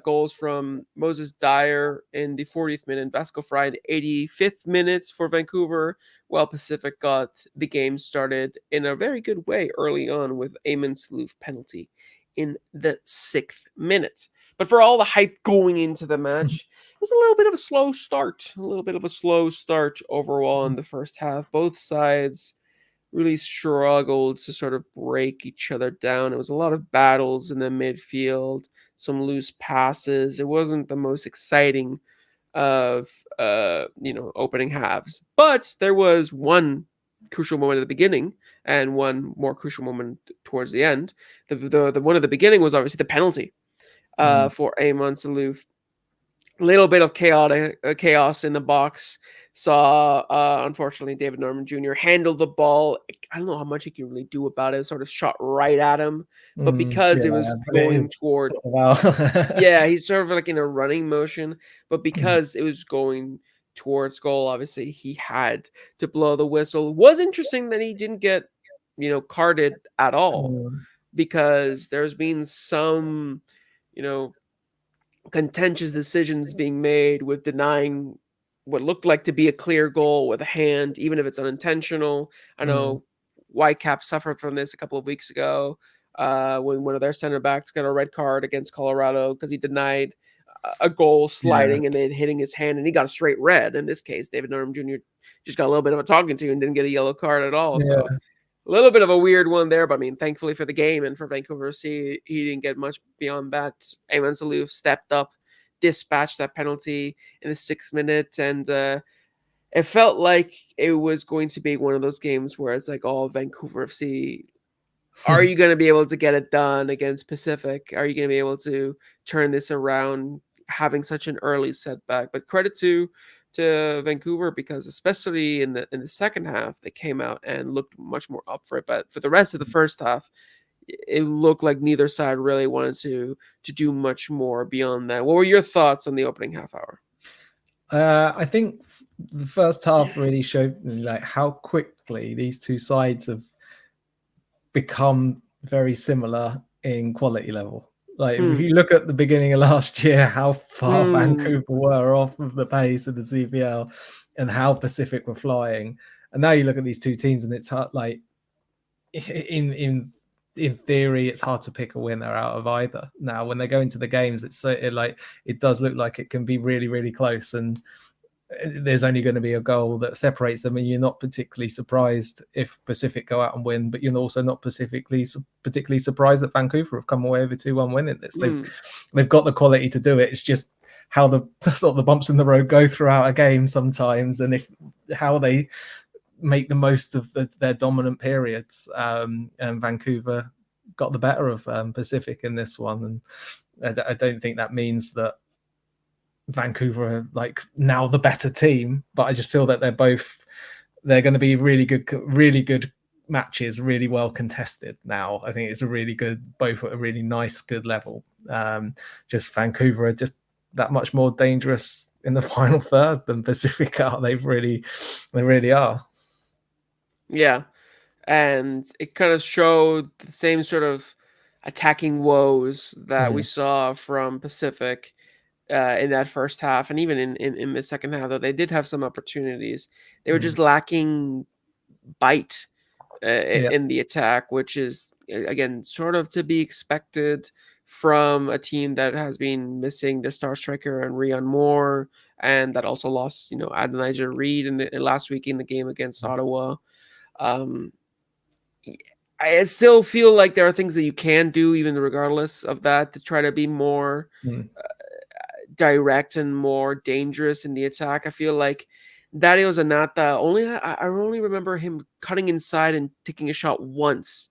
Goals from Moses Dyer in the 40th minute, Vasco Fry in the 85th minute for Vancouver, while Pacific got the game started in a very good way early on with Eamon Slouf penalty in the 6th minute. But for all the hype going into the match, it was a little bit of a slow start overall in the first half. Both sides really struggled to sort of break each other down. It was a lot of battles in the midfield, some loose passes. It wasn't the most exciting of opening halves, but there was one crucial moment at the beginning and one more crucial moment towards the end. The one at the beginning was obviously the penalty for Eamon Slouf. little bit of chaos in the box. Saw, unfortunately, David Norman Jr. handle the ball. I don't know how much he can really do about it. Sort of shot right at him, but because it was
but it
going
is
toward,
sort of out.
yeah, he's sort of like in a running motion, but because it was going towards goal, obviously he had to blow the whistle. It was interesting that he didn't get, carded at all, because there's been some, you know, contentious decisions being made with denying what looked like to be a clear goal with a hand, even if it's unintentional. I know Whitecap suffered from this a couple of weeks ago, when one of their center backs got a red card against Colorado because he denied a goal
Yeah,
sliding and then hitting his hand, and he got a straight red. In this case, David Norm Jr. just got a little bit of a talking to and didn't get a yellow card at all. So
yeah.
a little bit of a weird one there, but I mean, thankfully for the game and for Vancouver FC, he didn't get much beyond that. Ayman Salouf stepped up, dispatched that penalty in the 6th minute, and it felt like it was going to be one of those games where it's like, oh, Vancouver FC, are you going to be able to get it done against Pacific? Are you going to be able to turn this around, having such an early setback? But credit to Vancouver, because especially in the second half, they came out and looked much more up for it. But for the rest of the first half, it looked like neither side really wanted to do much more beyond that. What were your thoughts on the opening half hour?
I think the first half really showed me like how quickly these two sides have become very similar in quality level. Like if you look at the beginning of last year, how far Vancouver were off of the pace of the CPL and how Pacific were flying. And now you look at these two teams and it's hard, like in theory, it's hard to pick a winner out of either. Now, when they go into the games, it does look like it can be really, really close, and there's only going to be a goal that separates them, and you're not particularly surprised if Pacific go out and win, but you're also not particularly surprised that Vancouver have come away with a 2-1 win in this. They've got the quality to do it. It's just how the sort of the bumps in the road go throughout a game sometimes, and how they make the most of their dominant periods. And Vancouver got the better of Pacific in this one, and I don't think that means that Vancouver are like now the better team, but I just feel that they're going to be really good matches, really well contested. Now I think it's both at a really nice, good level. Just Vancouver are just that much more dangerous in the final third than Pacific are. They really are.
Yeah. And it kind of showed the same sort of attacking woes that we saw from Pacific in that first half, and even in the second half, though they did have some opportunities. They were just lacking bite in the attack, which is, again, sort of to be expected from a team that has been missing their star striker and Rion Moore, and that also lost, Adonijah Reed in the last week in the game against Ottawa. I still feel like there are things that you can do, even regardless of that, to try to be more direct and more dangerous in the attack. I feel like Dario Zanata I only remember him cutting inside and taking a shot once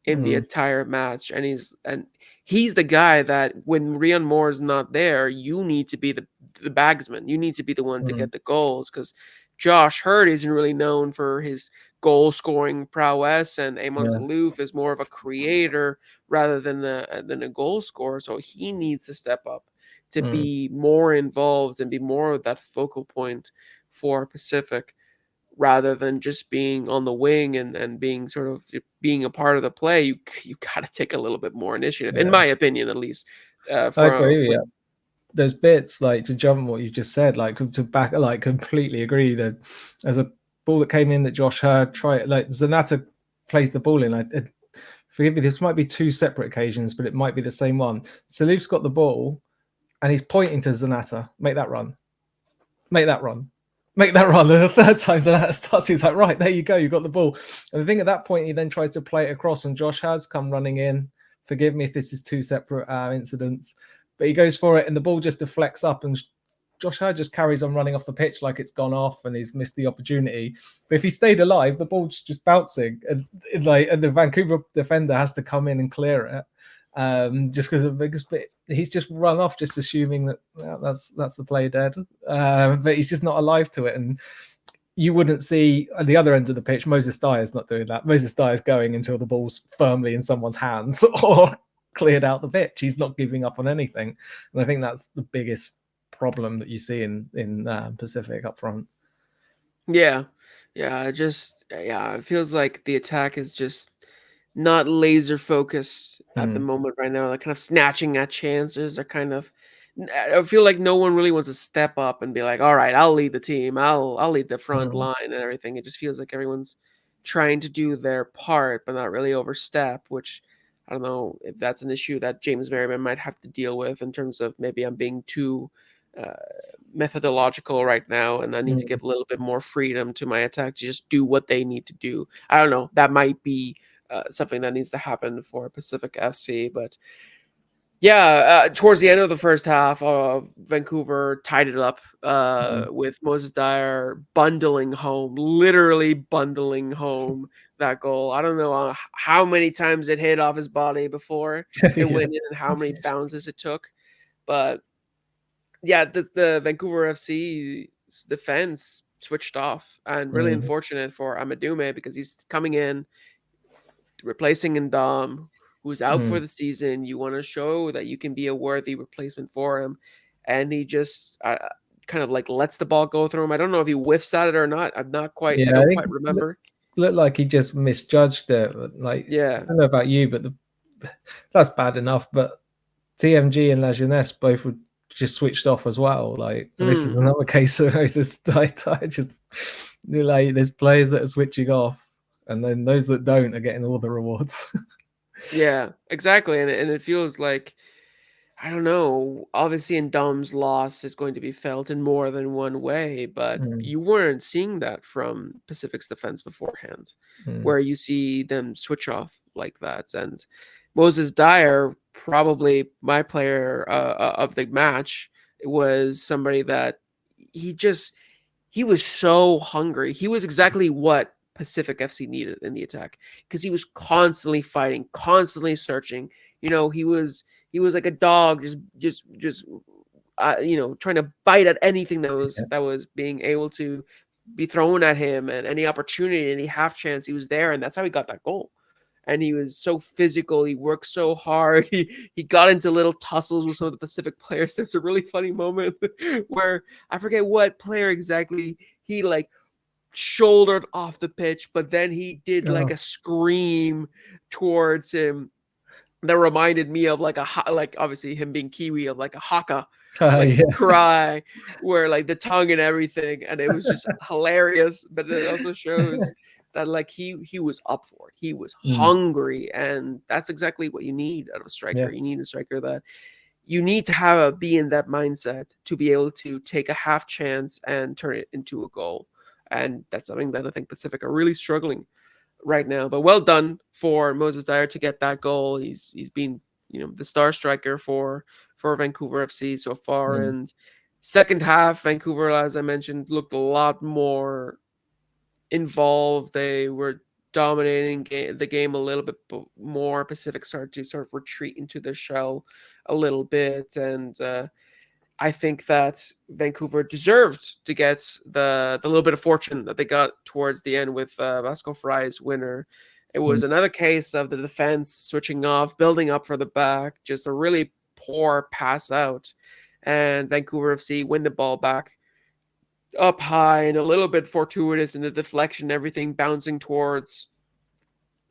in the entire match, and he's the guy that when Rion Moore is not there, you need to be the bagsman. You need to be the one to get the goals, because Josh Hurd isn't really known for his goal scoring prowess, and Amon Salouf is more of a creator rather than a goal scorer. So he needs to step up to be more involved and be more of that focal point for Pacific, rather than just being on the wing and being sort of being a part of the play. You got to take a little bit more initiative, in my opinion, at least.
I agree with you. There's bits like to jump on what you just said, like to back, like completely agree that there's a ball that came in that Josh Hurd tried, like Zanata plays the ball in. Forgive me, this might be two separate occasions, but it might be the same one. Salouf's got the ball and he's pointing to Zanata, make that run. And the third time Zanata starts, he's like, right, there you go, you got the ball. And the thing at that point, he then tries to play it across, and Josh Hurd's come running in. Forgive me if this is two separate incidents, but he goes for it and the ball just deflects up, and Josh Hurd just carries on running off the pitch like it's gone off and he's missed the opportunity. But if he stayed alive, the ball's just bouncing, and the Vancouver defender has to come in and clear it. just because he's just run off, just assuming that that's the play dead. But he's just not alive to it, and you wouldn't see at the other end of the pitch. Moses Dyer's not doing that. Moses Dyer's going until the ball's firmly in someone's hands or cleared out the pitch. He's not giving up on anything, and I think that's the biggest problem that you see in Pacific up front.
Yeah, it feels like the attack is just not laser focused at the moment right now. They're kind of snatching at chances. They're kind of. I feel like no one really wants to step up and be like, "All right, I'll lead the team. I'll lead the front line and everything." It just feels like everyone's trying to do their part, but not really overstep. Which I don't know if that's an issue that James Merriman might have to deal with in terms of maybe I'm being too methodological right now, and I need to give a little bit more freedom to my attack to just do what they need to do. I don't know. That might be something that needs to happen for Pacific FC, but yeah, towards the end of the first half, Vancouver tied it up with Moses Dyer literally bundling home that goal. I don't know how many times it hit off his body before it went in and how many bounces it took, but yeah, the Vancouver FC defense switched off, and really unfortunate for Amadume because he's coming in, replacing Ndam, who's out for the season. You want to show that you can be a worthy replacement for him, and he just kind of like lets the ball go through him. I don't know if he whiffs at it or not. I don't quite remember.
Looked like he just misjudged it. Like,
yeah,
I don't know about you, but that's bad enough. But TMG and La Jeunesse both would just switched off as well. Like, this is another case of I just like there's players that are switching off, and then those that don't are getting all the rewards.
Yeah, exactly, and it feels like, I don't know. Obviously, Ndam's loss is going to be felt in more than one way, but you weren't seeing that from Pacific's defense beforehand, where you see them switch off like that. And Moses Dyer, probably my player of the match, was somebody that he was so hungry. He was exactly what Pacific FC needed in the attack because he was constantly fighting, constantly searching. He was like a dog, just trying to bite at anything that was being able to be thrown at him, and any opportunity, any half chance, he was there, and that's how he got that goal. And he was so physical. He worked so hard. He got into little tussles with some of the Pacific players. There's a really funny moment where I forget what player exactly he like shouldered off the pitch, but then he did like a scream towards him that reminded me of like obviously him being Kiwi, of like a haka cry, where like the tongue and everything, and it was just hilarious. But it also shows that like he was up for it. He was hungry, and that's exactly what you need out of a striker. You need a striker that you need to be in that mindset to be able to take a half chance and turn it into a goal. And that's something that I think Pacific are really struggling right now. But well done for Moses Dyer to get that goal. He's been the star striker for Vancouver FC so far. And second half, Vancouver, as I mentioned, looked a lot more involved. They were dominating the game a little bit more. Pacific started to sort of retreat into their shell a little bit, and I think that Vancouver deserved to get the little bit of fortune that they got towards the end with Vasco Fry's winner. It was another case of the defense switching off, building up for the back, just a really poor pass out, and Vancouver FC win the ball back up high and a little bit fortuitous in the deflection, everything bouncing towards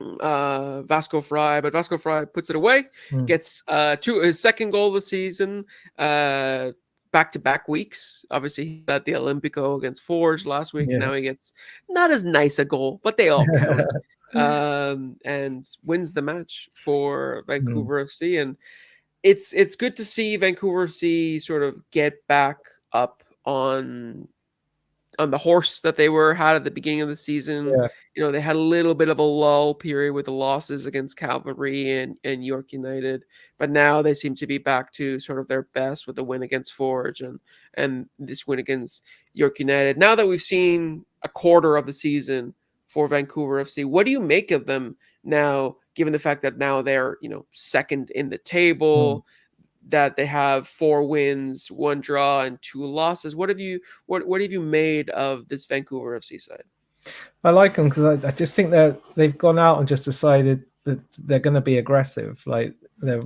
Vasco Fry, but Vasco Fry puts it away, gets his second goal of the season, back-to-back weeks. Obviously, he got the Olympico against Forge last week, and now he gets not as nice a goal, but they all count, and wins the match for Vancouver FC. And it's good to see Vancouver FC sort of get back up on the horse that they had at the beginning of the season. They had a little bit of a lull period with the losses against Cavalry and York United, but now they seem to be back to sort of their best with the win against Forge and this win against York United. Now that we've seen a quarter of the season for Vancouver FC, what do you make of them now given the fact that now they're, second in the
Mm.
table, that they have 4 wins, 1 draw, and 2 losses. What have you made of this Vancouver FC side?
I like them because I just think they've gone out and just decided that they're going to be aggressive. Like they're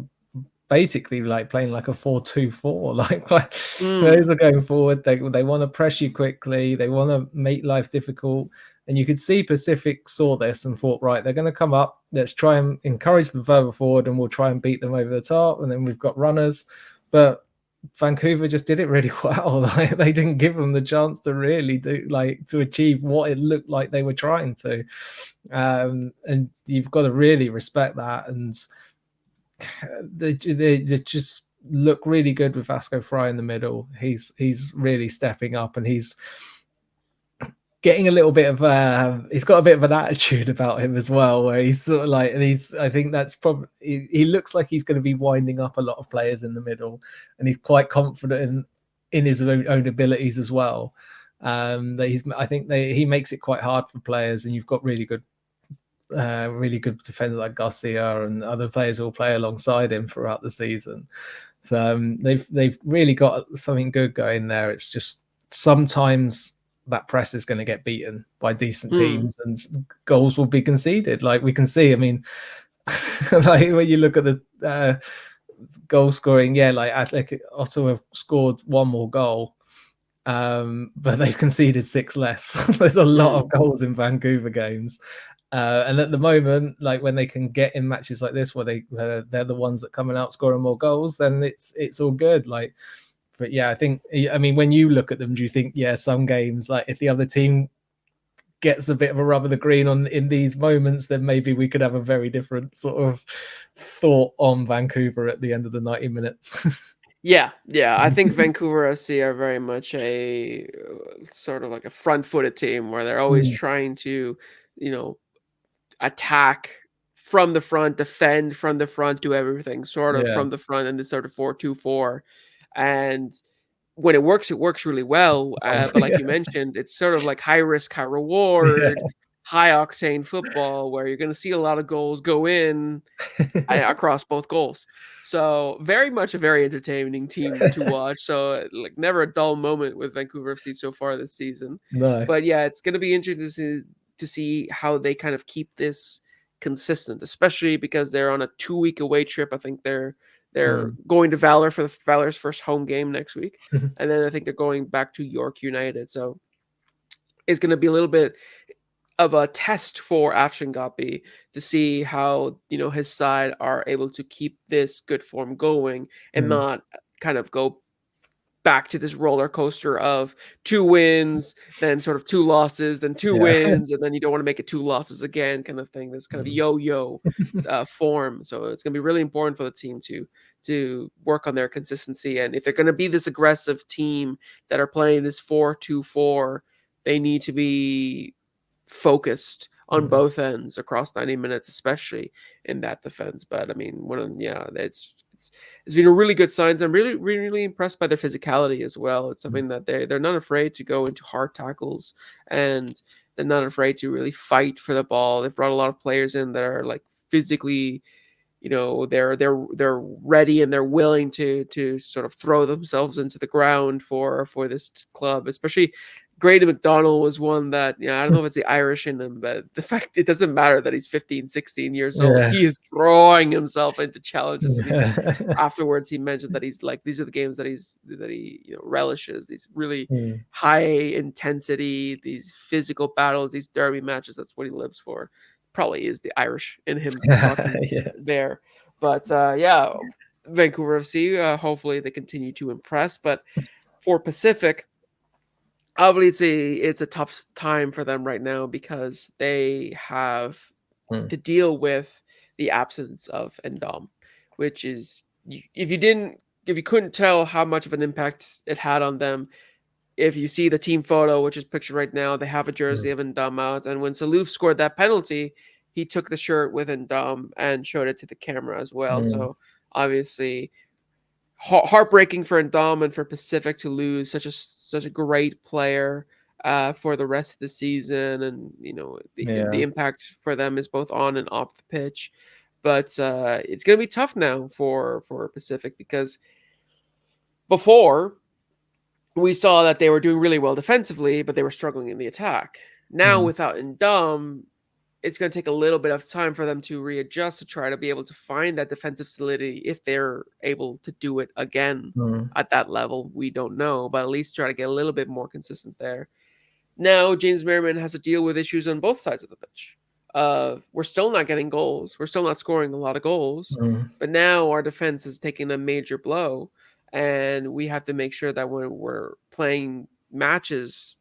basically like playing like a 4-2-4. Like those are going forward. They want to press you quickly. They want to make life difficult. And you could see Pacific saw this and thought, right, they're going to come up. Let's try and encourage them further forward, and we'll try and beat them over the top. And then we've got runners, but Vancouver just did it really well. Like they didn't give them the chance to really to achieve what it looked like they were trying to. And you've got to really respect that. And they just look really good with Vasco Fry in the middle. He's really stepping up, and he's getting a little bit of he's got a bit of an attitude about him as well, where he's sort of like, and I think that's probably, he looks like he's going to be winding up a lot of players in the middle, and he's quite confident in his own abilities as well. I think he makes it quite hard for players, and you've got really good defenders like Garcia and other players who will play alongside him throughout the season. So they've really got something good going there. It's just sometimes that press is going to get beaten by decent teams, and goals will be conceded. Like we can see, I mean, like when you look at the goal scoring, like Atletico Ottawa scored 1 more goal, but they've conceded 6 less. There's a lot of goals in Vancouver games. And at the moment, like when they can get in matches like this, where they're the ones that coming out scoring more goals, then it's all good. Like, but yeah, I mean, when you look at them, do you think, some games, like if the other team gets a bit of a rub of the green in these moments, then maybe we could have a very different sort of thought on Vancouver at the end of the 90 minutes.
Yeah. I think Vancouver FC are very much a sort of like a front-footed team where they're always trying to, attack from the front, defend from the front, do everything sort of from the front in this sort of 4-2-4. And when it works really well. But like you mentioned, it's sort of like high risk, high reward, high octane football where you're going to see a lot of goals go in across both goals. So very much a very entertaining team to watch. So like never a dull moment with Vancouver FC so far this season.
No.
But yeah, it's going to be interesting to see how they kind of keep this consistent, especially because they're on a 2-week away trip. I think they're going to Valour for Valour's first home game next week, and then I think they're going back to York United. So it's going to be a little bit of a test for Afshin Ghapi to see how his side are able to keep this good form going and not kind of go back to this roller coaster of 2 wins, then sort of 2 losses, then 2 wins, and then you don't want to make it 2 losses again, kind of thing. This kind of yo-yo form. So it's going to be really important for the team to work on their consistency. And if they're going to be this aggressive team that are playing this 4-2-4, they need to be focused on both ends across 90 minutes, especially in that defense. But I mean, it's been a really good signs. I'm really impressed by their physicality as well. It's something that they're not afraid to go into hard tackles, and they're not afraid to really fight for the ball. They've brought a lot of players in that are like physically, they're ready and they're willing to sort of throw themselves into the ground for this club. Especially Grady McDonald was one that, I don't know if it's the Irish in him, but the fact it doesn't matter that he's 15, 16 years old. He is throwing himself into challenges. And afterwards, he mentioned that he's like, these are the games that he relishes, these really high intensity, these physical battles, these derby matches. That's what he lives for. Probably is the Irish in him talking there. But Vancouver FC, hopefully they continue to impress. But for Pacific, obviously it's a tough time for them right now because they have to deal with the absence of Endom, which is, if you couldn't tell how much of an impact it had on them, if you see the team photo, which is pictured right now, they have a jersey of Endom out. And when Saluf scored that penalty, he took the shirt with Endom and showed it to the camera as well. So obviously heartbreaking for Endom and for Pacific to lose such a great player for the rest of the season. And the impact for them is both on and off the pitch. But it's going to be tough now for Pacific, because before we saw that they were doing really well defensively, but they were struggling in the attack. Now without Ndum, it's going to take a little bit of time for them to readjust, to try to be able to find that defensive solidity, if they're able to do it again at that level. We don't know, but at least try to get a little bit more consistent there. Now James Merriman has to deal with issues on both sides of the pitch. We're still not getting goals. We're still not scoring a lot of goals. But now our defense is taking a major blow, and we have to make sure that when we're playing matches,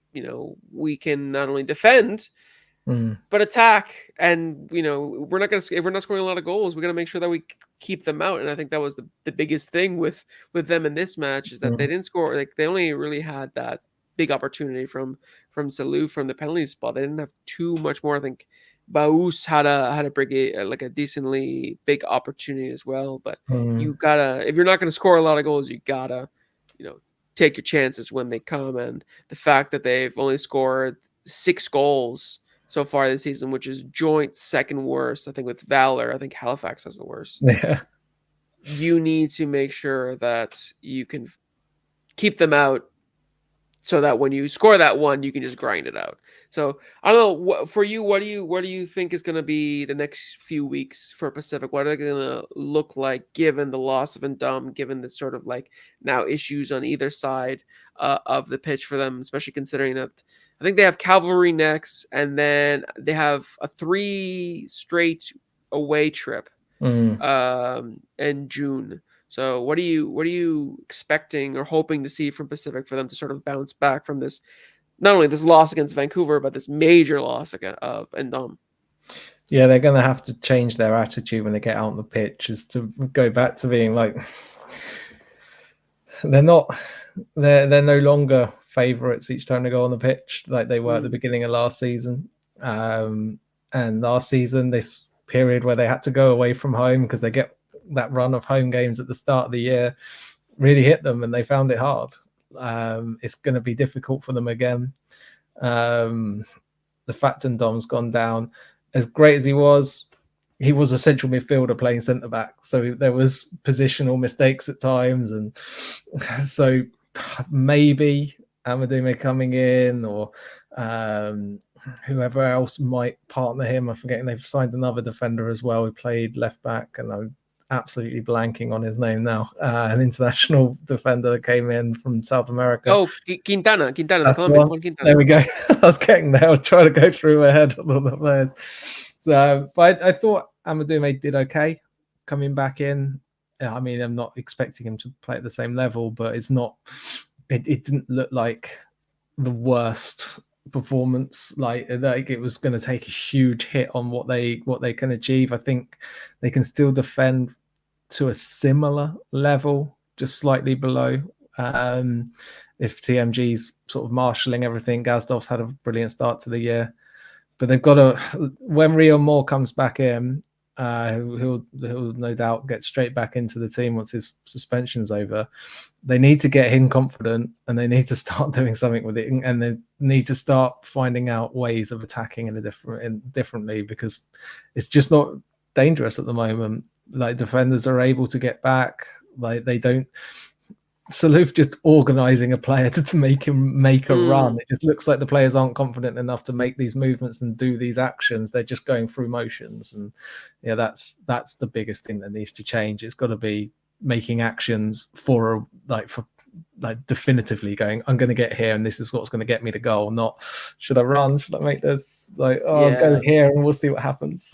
we can not only defend but attack. And we're not going to, if we're not scoring a lot of goals, we're going to make sure that we keep them out. And I think that was the biggest thing with them in this match, is that they didn't score. Like, they only really had that big opportunity from Salou from the penalty spot. They didn't have too much more. I think Baus had a a decently big opportunity as well. But you gotta, if you're not going to score a lot of goals, you gotta take your chances when they come. And the fact that they've only scored 6 goals so far this season, which is joint second worst, I think, with Valour. I think Halifax has the worst.
Yeah.
You need to make sure that you can keep them out, so that when you score that one, you can just grind it out. So I don't know, for you, what do you think is going to be the next few weeks for Pacific? What are they going to look like, given the loss of Ndum, given the sort of like now issues on either side of the pitch for them, especially considering that I think they have Cavalry next, and then they have a 3 straight away trip in June. So what are you expecting or hoping to see from Pacific for them to sort of bounce back from this, not only this loss against Vancouver, but this major loss of Ndum?
Yeah, they're going to have to change their attitude when they get out on the pitch, is to go back to being like, they're no longer favourites each time they go on the pitch like they were at the beginning of last season. And last season, this period where they had to go away from home because they get that run of home games at the start of the year, really hit them, and they found it hard. It's going to be difficult for them again. The fact Ndom's gone down, as great as he was a central midfielder playing centre back, so there was positional mistakes at times, and so maybe Amadume coming in, or whoever else might partner him. I'm forgetting they've signed another defender as well who played left back, and I'm absolutely blanking on his name now. An international defender that came in from South America.
Oh, Quintana,
That's
the Colombian Juan
Quintana.
Quintana.
There we go. I was getting there. I was trying to go through my head on all the players. So, but I thought Amadume did okay coming back in. I mean, I'm not expecting him to play at the same level, but it's not. It didn't look like the worst performance. Like it was going to take a huge hit on what they can achieve. I think they can still defend to a similar level, just slightly below. If TMG's sort of marshalling everything, Gazdov's had a brilliant start to the year, but they've got to, when Rion Moore comes back in, he'll no doubt get straight back into the team once his suspension's over. They need to get him confident, and they need to start doing something with it, and they need to start finding out ways of attacking differently, because it's just not dangerous at the moment. Like, defenders are able to get back. Like, they don't. Salouf just organising a player to make him make a run. It just looks like the players aren't confident enough to make these movements and do these actions. They're just going through motions, and yeah, that's the biggest thing that needs to change. It's got to be making actions for definitively going, I'm going to get here, and this is what's going to get me the goal. Not, should I run? Should I make this? I'll go here and we'll see what happens.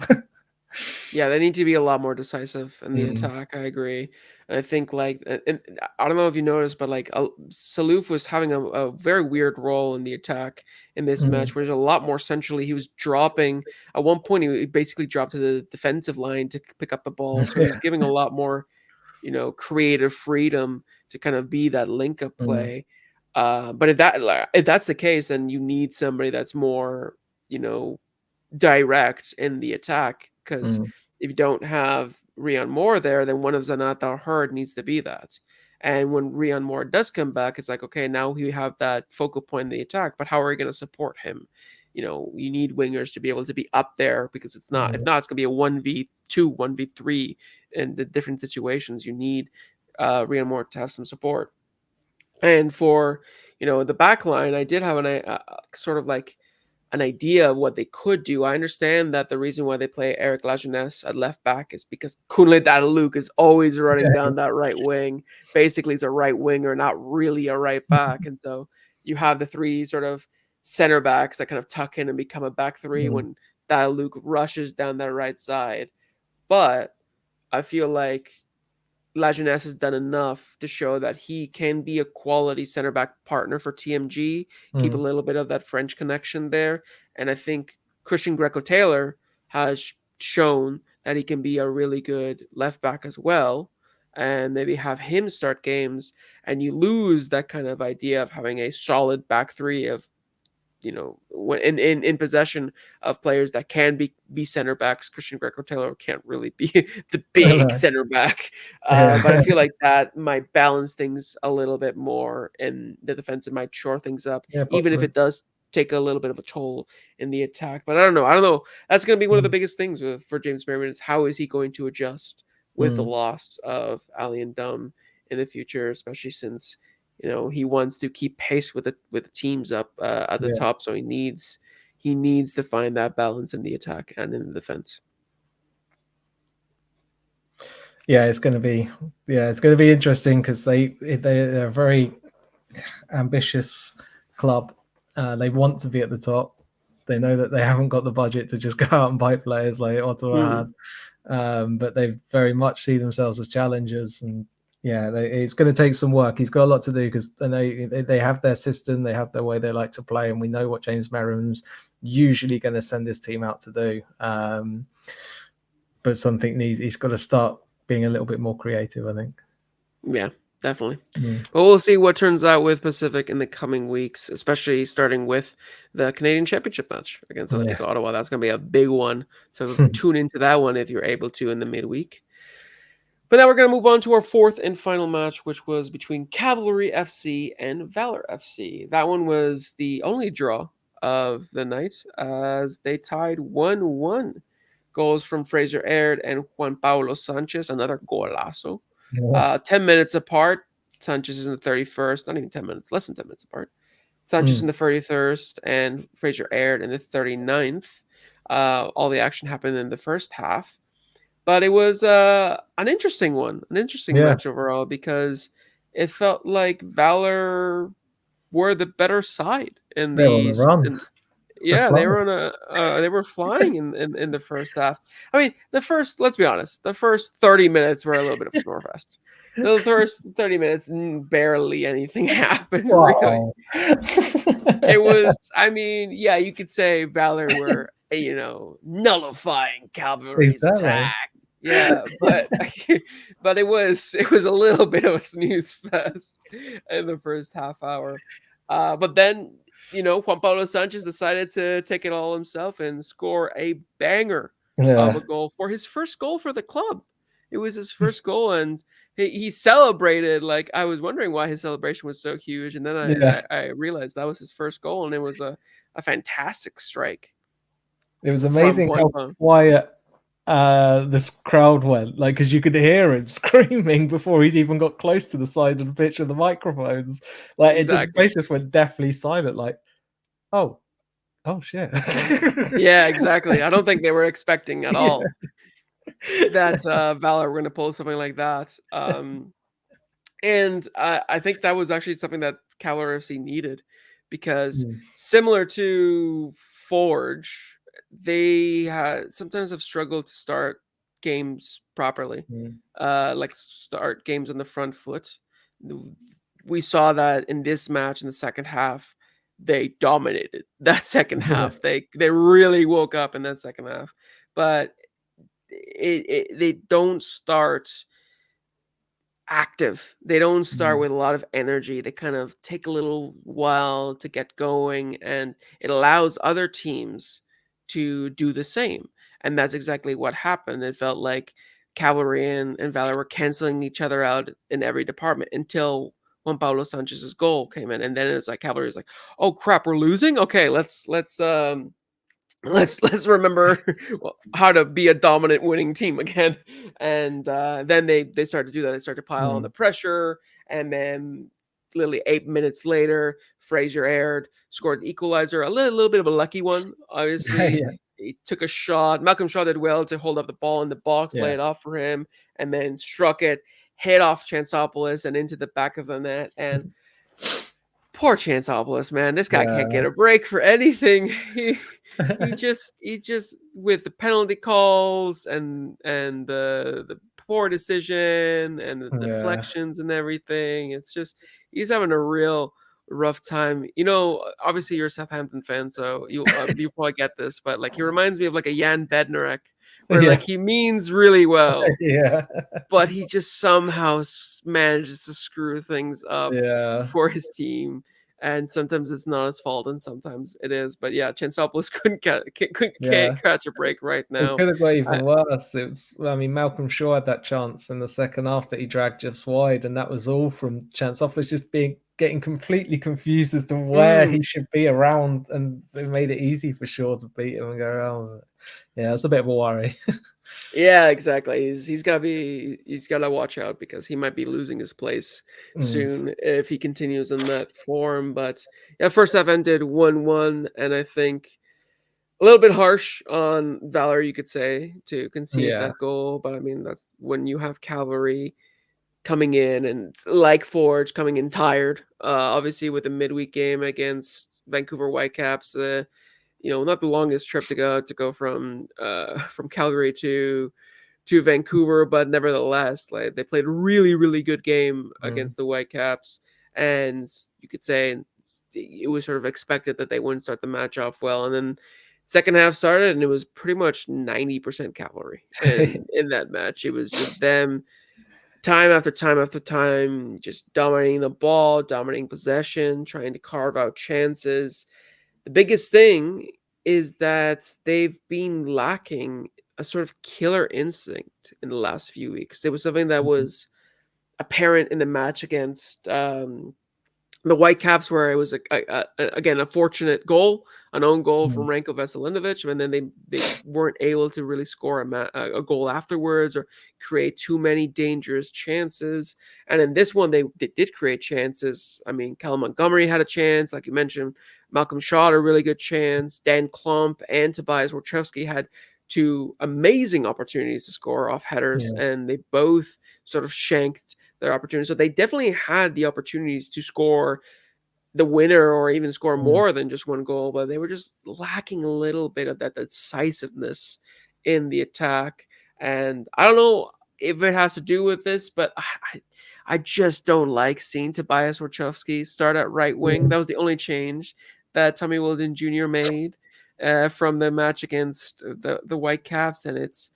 Yeah, they need to be a lot more decisive in the attack. I agree. And I think, and I don't know if you noticed, but Salouf was having a very weird role in the attack in this match, where there's a lot more centrally. He was dropping. At one point, he basically dropped to the defensive line to pick up the ball. So he was giving a lot more, creative freedom to kind of be that link-up play. But if that's the case, then you need somebody that's more, direct in the attack, because if you don't have Rion Moore there, then one of Zanata or Hurd needs to be that. And when Rion Moore does come back, it's like, okay, now we have that focal point in the attack, but how are we going to support him? you need wingers to be able to be up there, because if not, it's going to be a 1v2, 1v3 in the different situations. You need Real Mort to have some support. And for, the back line, I did have sort of like an idea of what they could do. I understand that the reason why they play Eric Lajeunesse at left back is because Kunle Dadaluke is always running down that right wing. Basically, he's a right winger, not really a right back. And so you have the three sort of center backs that kind of tuck in and become a back three when Dadaluke rushes down that right side. But I feel like Lajeunesse has done enough to show that he can be a quality center back partner for TMG, keep a little bit of that French connection there. And I think Christian Greco-Taylor has shown that he can be a really good left back as well. And maybe have him start games, and you lose that kind of idea of having a solid back three of, when in possession of players that can be center backs. Christian Greco-Taylor can't really be the big center back, but I feel like that might balance things a little bit more, and the defense might shore things up, even if it does take a little bit of a toll in the attack. But I don't know. That's going to be one of the biggest things for James Merriman, is how is he going to adjust with the loss of Ali and Dum in the future, especially since he wants to keep pace with the teams up at the top. So he needs to find that balance in the attack and in the defense.
Yeah, it's going to be interesting, because they're a very ambitious club. They want to be at the top. They know that they haven't got the budget to just go out and buy players like Ottawa had, but they very much see themselves as challengers. And it's going to take some work. He's got a lot to do, because I know they have their system, they have their way they like to play, and we know what James Merriman's usually going to send his team out to do. But he's got to start being a little bit more creative, I think.
Yeah, definitely. But we'll see what turns out with Pacific in the coming weeks, especially starting with the Canadian Championship match against Atletico Ottawa. That's going to be a big one. So tune into that one if you're able to in the midweek. But now we're going to move on to our fourth and final match, which was between Cavalry FC and Valour FC. That one was the only draw of the night, as they tied 1-1. Goals from Fraser Aird and Juan Paulo Sanchez, another golazo. 10 minutes apart. Sanchez is in the 31st, not even 10 minutes, less than 10 minutes apart. Sanchez in the 31st and Fraser Aird in the 39th. All the action happened in the first half. But it was an interesting one, match overall, because it felt like Valour were the better side in
They were on the
these.
run.
They were on they were flying in the first half. I mean, let's be honest, the first 30 minutes were a little bit of a snore fest. The first 30 minutes, barely anything happened. Really. It was, you could say Valour were, nullifying Cavalry's attack. Yeah, but it was a little bit of a snooze fest in the first half hour. But then, Juan Paulo Sanchez decided to take it all himself and score a banger of a goal for his first goal for the club. It was his first goal, and he celebrated. Like, I was wondering why his celebration was so huge, and then I realized that was his first goal, and it was a fantastic strike.
It was amazing how quiet this crowd went, like, because you could hear him screaming before he'd even got close to the side of the pitch with the microphones. Like, the place just went deathly silent, like, oh shit.
Yeah, exactly. I don't think they were expecting at all that Valour were going to pull something like that. And I think that was actually something that Cavalry FC needed, because similar to Forge, they sometimes have struggled to start games properly, like start games on the front foot. We saw that in this match in the second half. They dominated that second half. They really woke up in that second half, but they don't start active. They don't start with a lot of energy. They kind of take a little while to get going, and it allows other teams to do the same. And that's exactly what happened. It felt like Cavalry and Valour were canceling each other out in every department until Juan Pablo Sanchez's goal came in, and then it's like Cavalry is like, oh crap, we're losing. Okay, let's remember how to be a dominant winning team again. And then they start to do that. They start to pile on the pressure, and then literally 8 minutes later, Fraser Aird scored the equalizer, a little bit of a lucky one. Obviously, he took a shot. Malcolm Shaw did well to hold up the ball in the box, lay it off for him, and then struck it, hit off Chansopoulos and into the back of the net. And poor Chansopoulos, man, this guy can't get a break for anything. He just with the penalty calls and the poor decision and the deflections and everything. It's just he's having a real rough time. You know, obviously you're a Southampton fan, so you probably get this, but like he reminds me of like a Jan Bednarek, where like he means really well, but he just somehow manages to screw things up for his team. And sometimes it's not his fault, and sometimes it is. But yeah, Chansopoulos can't catch a break right now.
It could have got even worse. I mean, Malcolm Shaw had that chance in the second half that he dragged just wide, and that was all from Chansopoulos just getting completely confused as to where he should be around, and it made it easy for Shaw to beat him and go around. Yeah, it's a bit of a worry.
Yeah, exactly. He's got to watch out because he might be losing his place soon if he continues in that form. But yeah, first half ended 1-1, and I think a little bit harsh on Valour, you could say, to concede that goal. But I mean, that's when you have Cavalry coming in and like Forge coming in tired. Obviously with a midweek game against Vancouver Whitecaps, not the longest trip to go from Calgary to Vancouver, but nevertheless, like they played a really, really good game against the Whitecaps, and you could say it was sort of expected that they wouldn't start the match off well, and then second half started, and it was pretty much 90% Cavalry in that match. It was just them time after time after time, just dominating the ball, dominating possession, trying to carve out chances. The biggest thing is that they've been lacking a sort of killer instinct in the last few weeks. It was something that was apparent in the match against the Whitecaps, where it was again a fortunate goal, an own goal from Ranko Veselinovic, and then they weren't able to really score a goal afterwards or create too many dangerous chances. And in this one, they did create chances. I mean, Callum Montgomery had a chance, like you mentioned. Malcolm Shaw had a really good chance. Dan Klump and Tobias Warchowski had two amazing opportunities to score off headers, and they both sort of shanked their opportunities. So they definitely had the opportunities to score the winner or even score more than just one goal, but they were just lacking a little bit of that decisiveness in the attack. And I don't know if it has to do with this, but I just don't like seeing Tobias Warchowski start at right wing. That was the only change that Tommy Wilden Jr. made from the match against the Whitecaps, and it's,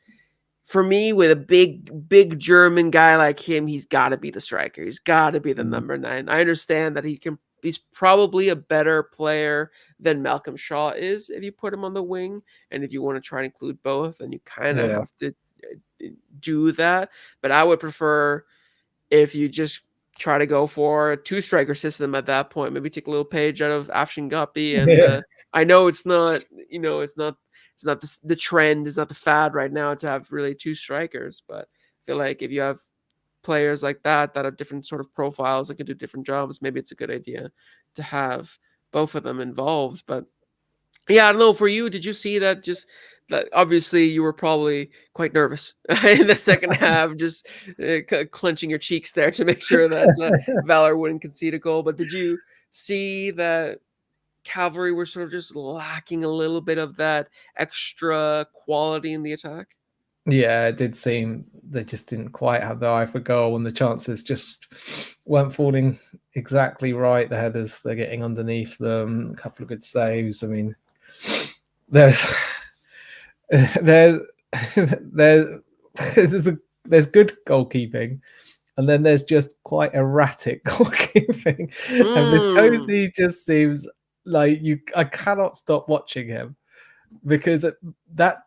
for me, with a big German guy like him, he's got to be the striker. He's got to be the number 9. I understand that he's probably a better player than Malcolm Shaw is if you put him on the wing, and if you want to try and include both, then you kind of have to do that. But I would prefer if you just try to go for a 2-striker system at that point. Maybe take a little page out of Afshin Gappi, and I know it's not the trend, it's not the fad right now to have really 2 strikers, but I feel like if you have players like that have different sort of profiles that can do different jobs, maybe it's a good idea to have both of them involved. But yeah, I don't know, for you, did you see that? Just that obviously you were probably quite nervous in the second half, just clenching your cheeks there to make sure that Valour wouldn't concede a goal. But did you see that Cavalry were sort of just lacking a little bit of that extra quality in the attack?
Yeah, it did seem they just didn't quite have the eye for goal, and the chances just weren't falling exactly right. The headers, they're getting underneath them, a couple of good saves. I mean, there's there's good goalkeeping, and then there's just quite erratic goalkeeping. And Viscosi just seems like I cannot stop watching him, because that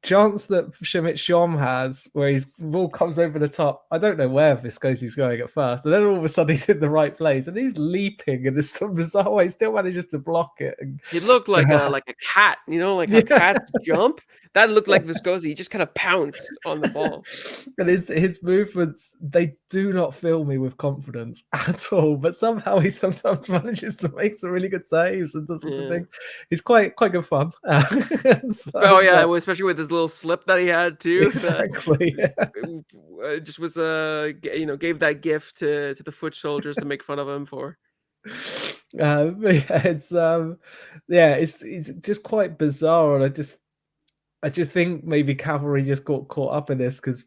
chance that Schmidt Shom has, where his ball comes over the top. I don't know where Viscosi's going at first, and then all of a sudden he's in the right place, and he's leaping in some bizarre way. He still manages to block it. And,
He looked like a cat, like how cats jump. That looked like Viscosi. He just kind of pounced on the ball.
And his movements, they do not fill me with confidence at all. But somehow he sometimes manages to make some really good saves and does some things. He's quite good fun.
Especially with his little slip that he had too.
Exactly.
Just was gave that gift to the foot soldiers to make fun of him for.
It's just quite bizarre, and I just think maybe Cavalry just got caught up in this because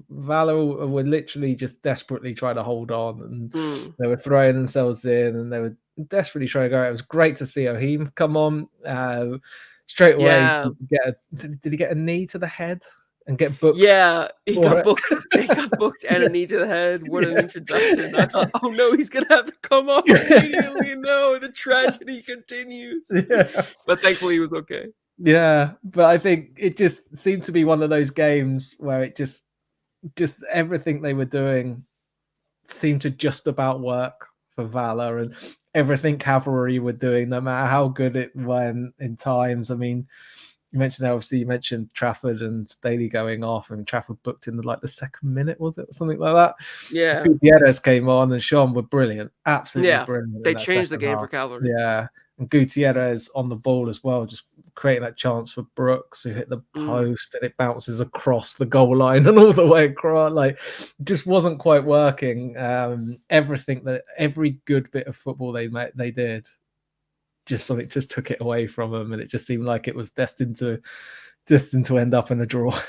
Valour were literally just desperately trying to hold on, and they were throwing themselves in, and they were desperately trying to go. It was great to see Ohim come on straight away.
Yeah.
Did he get a knee to the head and get booked?
Yeah, he got booked and a knee to the head. What an introduction. I thought, oh no, he's going to have to come off immediately. No, the tragedy continues.
Yeah.
But thankfully he was okay.
Yeah, but I think it just seemed to be one of those games where it just everything they were doing seemed to just about work for Valour, and everything Cavalry were doing, no matter how good it went in times. I mean, you mentioned Trafford and Daly going off, and Trafford booked in the second minute, was it, or something like that?
Yeah.
Gutierrez came on, and Sean were brilliant, absolutely brilliant.
They changed the game for Cavalry.
Yeah, and Gutierrez on the ball as well, just creating that chance for Brooks, who hit the post, and it bounces across the goal line and all the way across. Just wasn't quite working. Every good bit of football they did, something just took it away from them, and it just seemed like it was destined to end up in a draw.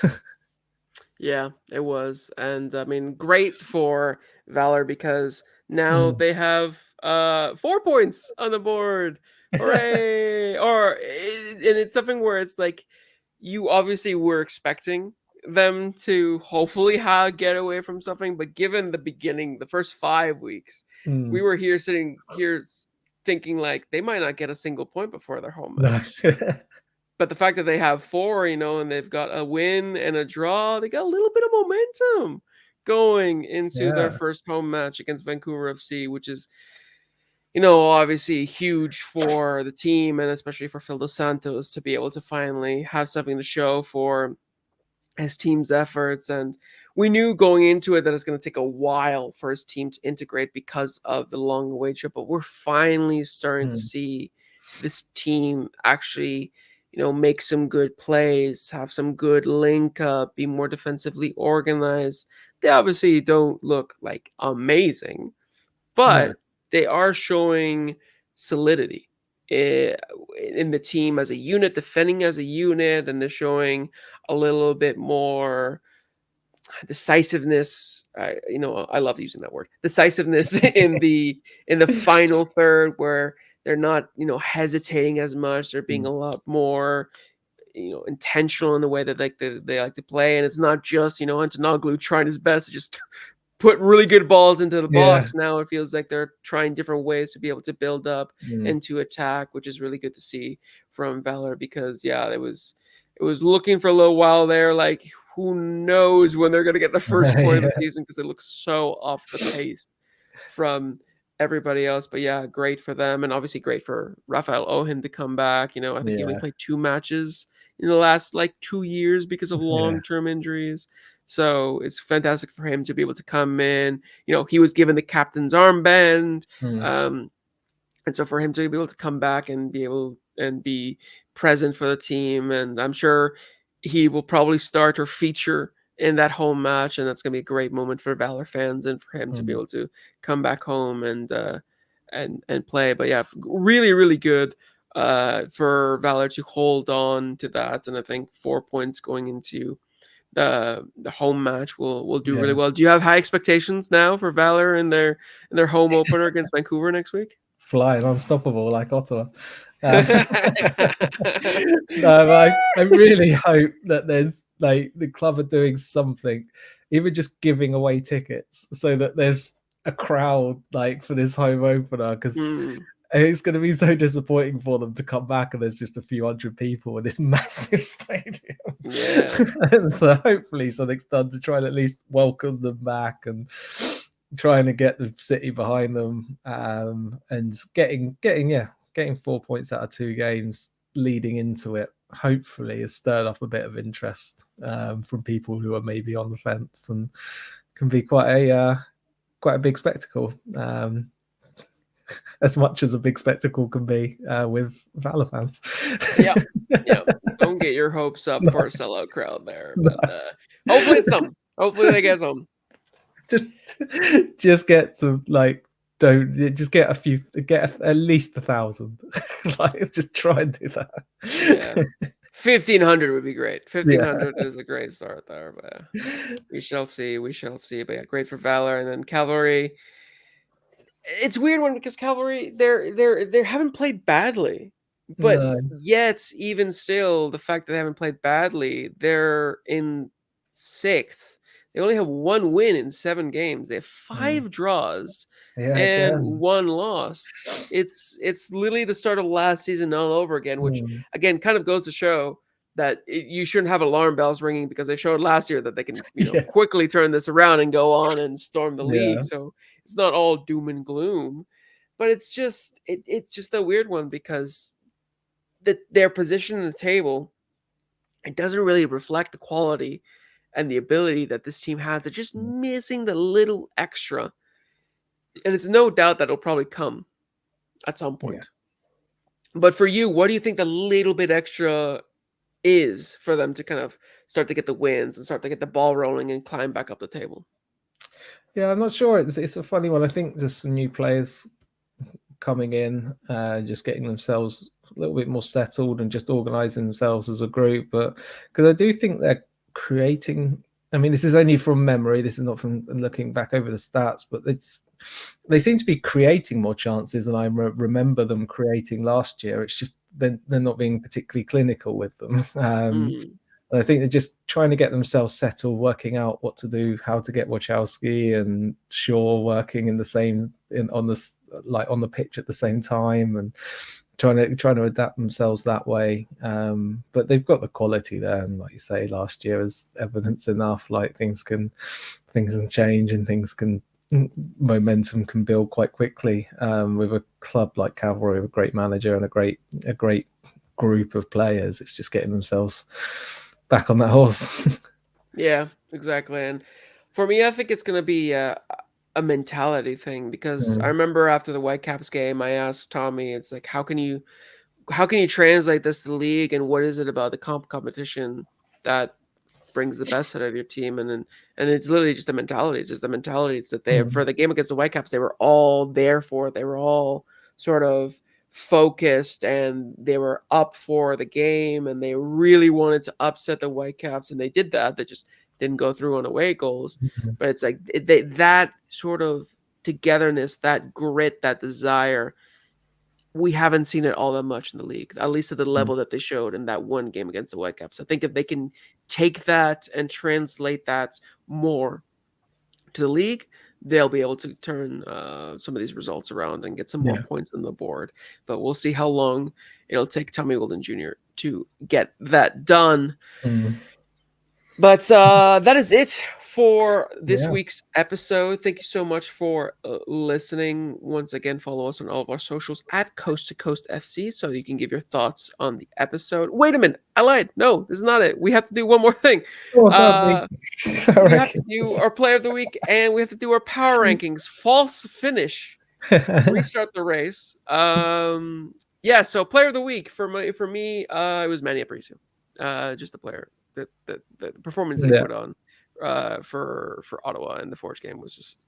Yeah, it was. And I mean, great for Valour because now they have 4 points on the board. Hooray! And it's something where it's like, you obviously were expecting them to hopefully get away from something, but given the first 5 weeks, we were sitting here thinking like they might not get a single point before their home match. But the fact that they have 4, and they've got a win and a draw, they got a little bit of momentum going into their first home match against Vancouver FC, which is, obviously huge for the team, and especially for Phil Dos Santos to be able to finally have something to show for his team's efforts. And we knew going into it that it's going to take a while for his team to integrate because of the long away trip, but we're finally starting to see this team actually, make some good plays, have some good link up, be more defensively organized. They obviously don't look like amazing, but they are showing solidity in the team as a unit, defending as a unit, and they're showing a little bit more decisiveness. I love using that word, decisiveness in the final third, where they're not hesitating as much. They're being a lot more intentional in the way that they like to play, and it's not just Antonoglu trying his best to just put really good balls into the box. Now it feels like they're trying different ways to be able to build up and to attack, which is really good to see from Valour, because it was looking for a little while there, like who knows when they're going to get the first point of the season, because it looks so off the pace from everybody else. But great for them, and obviously great for Rafael Ohim to come back. I think he only played 2 matches in the last 2 years because of long-term injuries. So it's fantastic for him to be able to come in. He was given the captain's armband. And so for him to be able to come back and be able and be present for the team, and I'm sure he will probably start or feature in that home match, and that's going to be a great moment for Valour fans and for him to be able to come back home and play. But really, really good for Valour to hold on to that, and I think 4 points going into the home match will do really well. Do you have high expectations now for Valour in their home opener against Vancouver next week?
Flying unstoppable like Ottawa. No, I really hope that there's the club are doing something, even just giving away tickets so that there's a crowd for this home opener, because it's going to be so disappointing for them to come back and there's just a few hundred people in this massive stadium.
Yeah.
And so hopefully something's done to try and at least welcome them back and trying to get the city behind them, and getting 4 points out of 2 games leading into it. Hopefully, has stirred up a bit of interest from people who are maybe on the fence, and can be quite a big spectacle. As much as a big spectacle can be with Valour fans.
Yeah. Don't get your hopes up for a sellout crowd there, but hopefully it's some. Hopefully they get some.
Just get some, like, just get at least 1,000. Like, just try and do that.
Yeah. 1,500 would be great. 1,500 is a great start there, but we shall see. But yeah, great for Valour. And then Cavalry. It's a weird one because Cavalry, they haven't played badly, but yet even still, the fact that they haven't played badly, they're in 6th. They only have 1 win in 7 games. They have 5 draws and 1 loss. It's literally the start of last season all over again, which again kind of goes to show that you shouldn't have alarm bells ringing, because they showed last year that they can quickly turn this around and go on and storm the league. So it's not all doom and gloom, but it's just a weird one because their position in the table, it doesn't really reflect the quality and the ability that this team has. They're just missing the little extra, and it's no doubt that it'll probably come at some point. But for you, what do you think the little bit extra is for them to kind of start to get the wins and start to get the ball rolling and climb back up the table?
Yeah, I'm not sure. It's a funny one. I think just some new players coming in, just getting themselves a little bit more settled and just organizing themselves as a group. But because I do think they're creating, I mean, this is only from memory, this is not from looking back over the stats, but they seem to be creating more chances than I remember them creating last year. It's just they're not being particularly clinical with them. And I think they're just trying to get themselves settled, working out what to do, how to get Wachowski and Shaw working on the pitch at the same time, and trying to adapt themselves that way. But they've got the quality there, and like you say, last year is evidence enough. Like things can change, and momentum can build quite quickly with a club like Cavalry, with a great manager and a great group of players. It's just getting themselves back on that horse.
Yeah, exactly. And for me, I think it's going to be a mentality thing, because I remember after the Whitecaps game, I asked Tommy, it's like, how can you translate this to the league, and what is it about the competition that brings the best out of your team? And it's literally just the mentality. It's just the mentality. It's that they, for the game against the Whitecaps, they were all there for it. They were all sort of focused, and they were up for the game, and they really wanted to upset the Whitecaps, and they did that. They just didn't go through on away goals. But it's like that sort of togetherness, that grit, that desire, we haven't seen it all that much in the league, at least at the level that they showed in that one game against the Whitecaps. I think if they can take that and translate that more to the league, they'll be able to turn some of these results around and get some more points on the board. But we'll see how long it'll take Tommy Golden Jr. to get that done. But that is it for this week's episode. Thank you so much for listening. Once again, follow us on all of our socials at Coast to Coast FC, so you can give your thoughts on the episode. Wait a minute, I lied. No, this is not it. We have to do one more thing. We have to do our player of the week, and we have to do our power rankings. False finish. Restart the race. So player of the week for me, it was Manny Aparicio. Just the player. The performance that he put on for Ottawa in the Forge game was just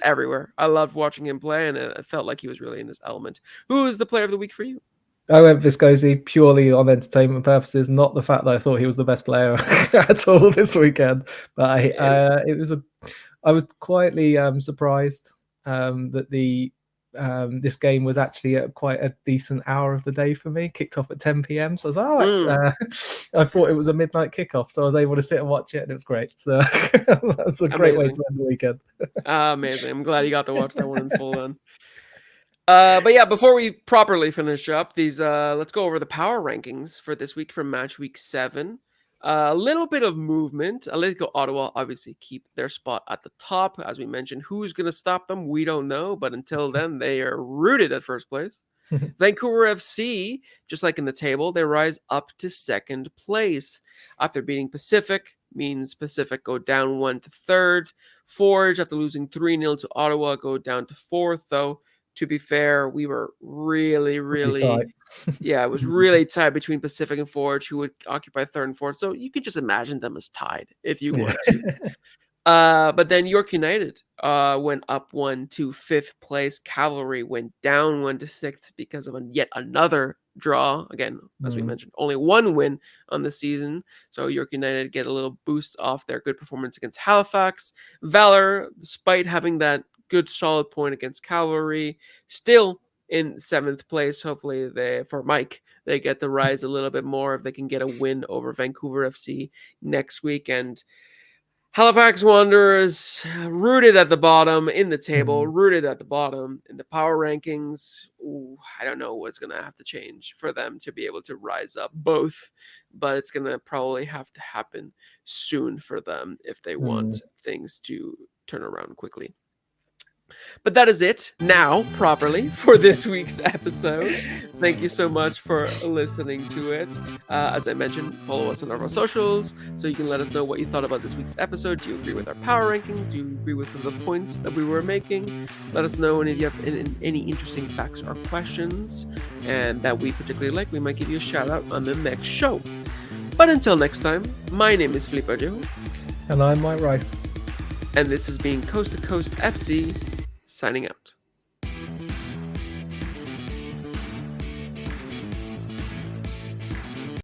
everywhere. I loved watching him play, and it felt like he was really in his element. Who is the player of the week for you?
I went Viscosi purely on entertainment purposes, not the fact that I thought he was the best player at all this weekend. But I was quietly surprised that this game was actually at quite a decent hour of the day for me. Kicked off at 10 p.m. So I was I thought it was a midnight kickoff, so I was able to sit and watch it, and it was great. So that's a great way to end the weekend.
Amazing. I'm glad you got to watch that one in full then. But yeah, before we properly finish up these, let's go over the power rankings for this week from Matchweek 7. A little bit of movement. Atletico Ottawa obviously keep their spot at the top. As we mentioned, who's going to stop them? We don't know. But until then, they are rooted at first place. Vancouver FC, just like in the table, they rise up to second place after beating Pacific. Means Pacific go down 1 to third. Forge, after losing 3-0 to Ottawa, go down to fourth. Though, to be fair, we were really yeah, it was really tight between Pacific and Forge, who would occupy third and fourth. So you could just imagine them as tied if you want to. But then York United went up 1 to fifth place. Cavalry went down 1 to sixth because of yet another draw. Again, as we mentioned, only one win on the season. So York United get a little boost off their good performance against Halifax. Valour, despite having that good solid point against Cavalry, still in seventh place. Hopefully for Mike, they get to rise a little bit more if they can get a win over Vancouver FC next week. And Halifax Wanderers rooted at the bottom in the table, rooted at the bottom in the power rankings. Ooh, I don't know what's going to have to change for them to be able to rise up both, but it's going to probably have to happen soon for them if they want things to turn around quickly. But that is it now properly for this week's episode. Thank you so much for listening to it. As I mentioned, follow us on our socials so you can let us know what you thought about this week's episode. Do you agree with our power rankings? Do you agree with some of the points that we were making? Let us know, and if you have any interesting facts or questions and that we particularly like, we might give you a shout out on the next show. But until next time, my name is Felipe Ojo.
And I'm Mike Rice.
And this has been Coast to Coast FC, signing out.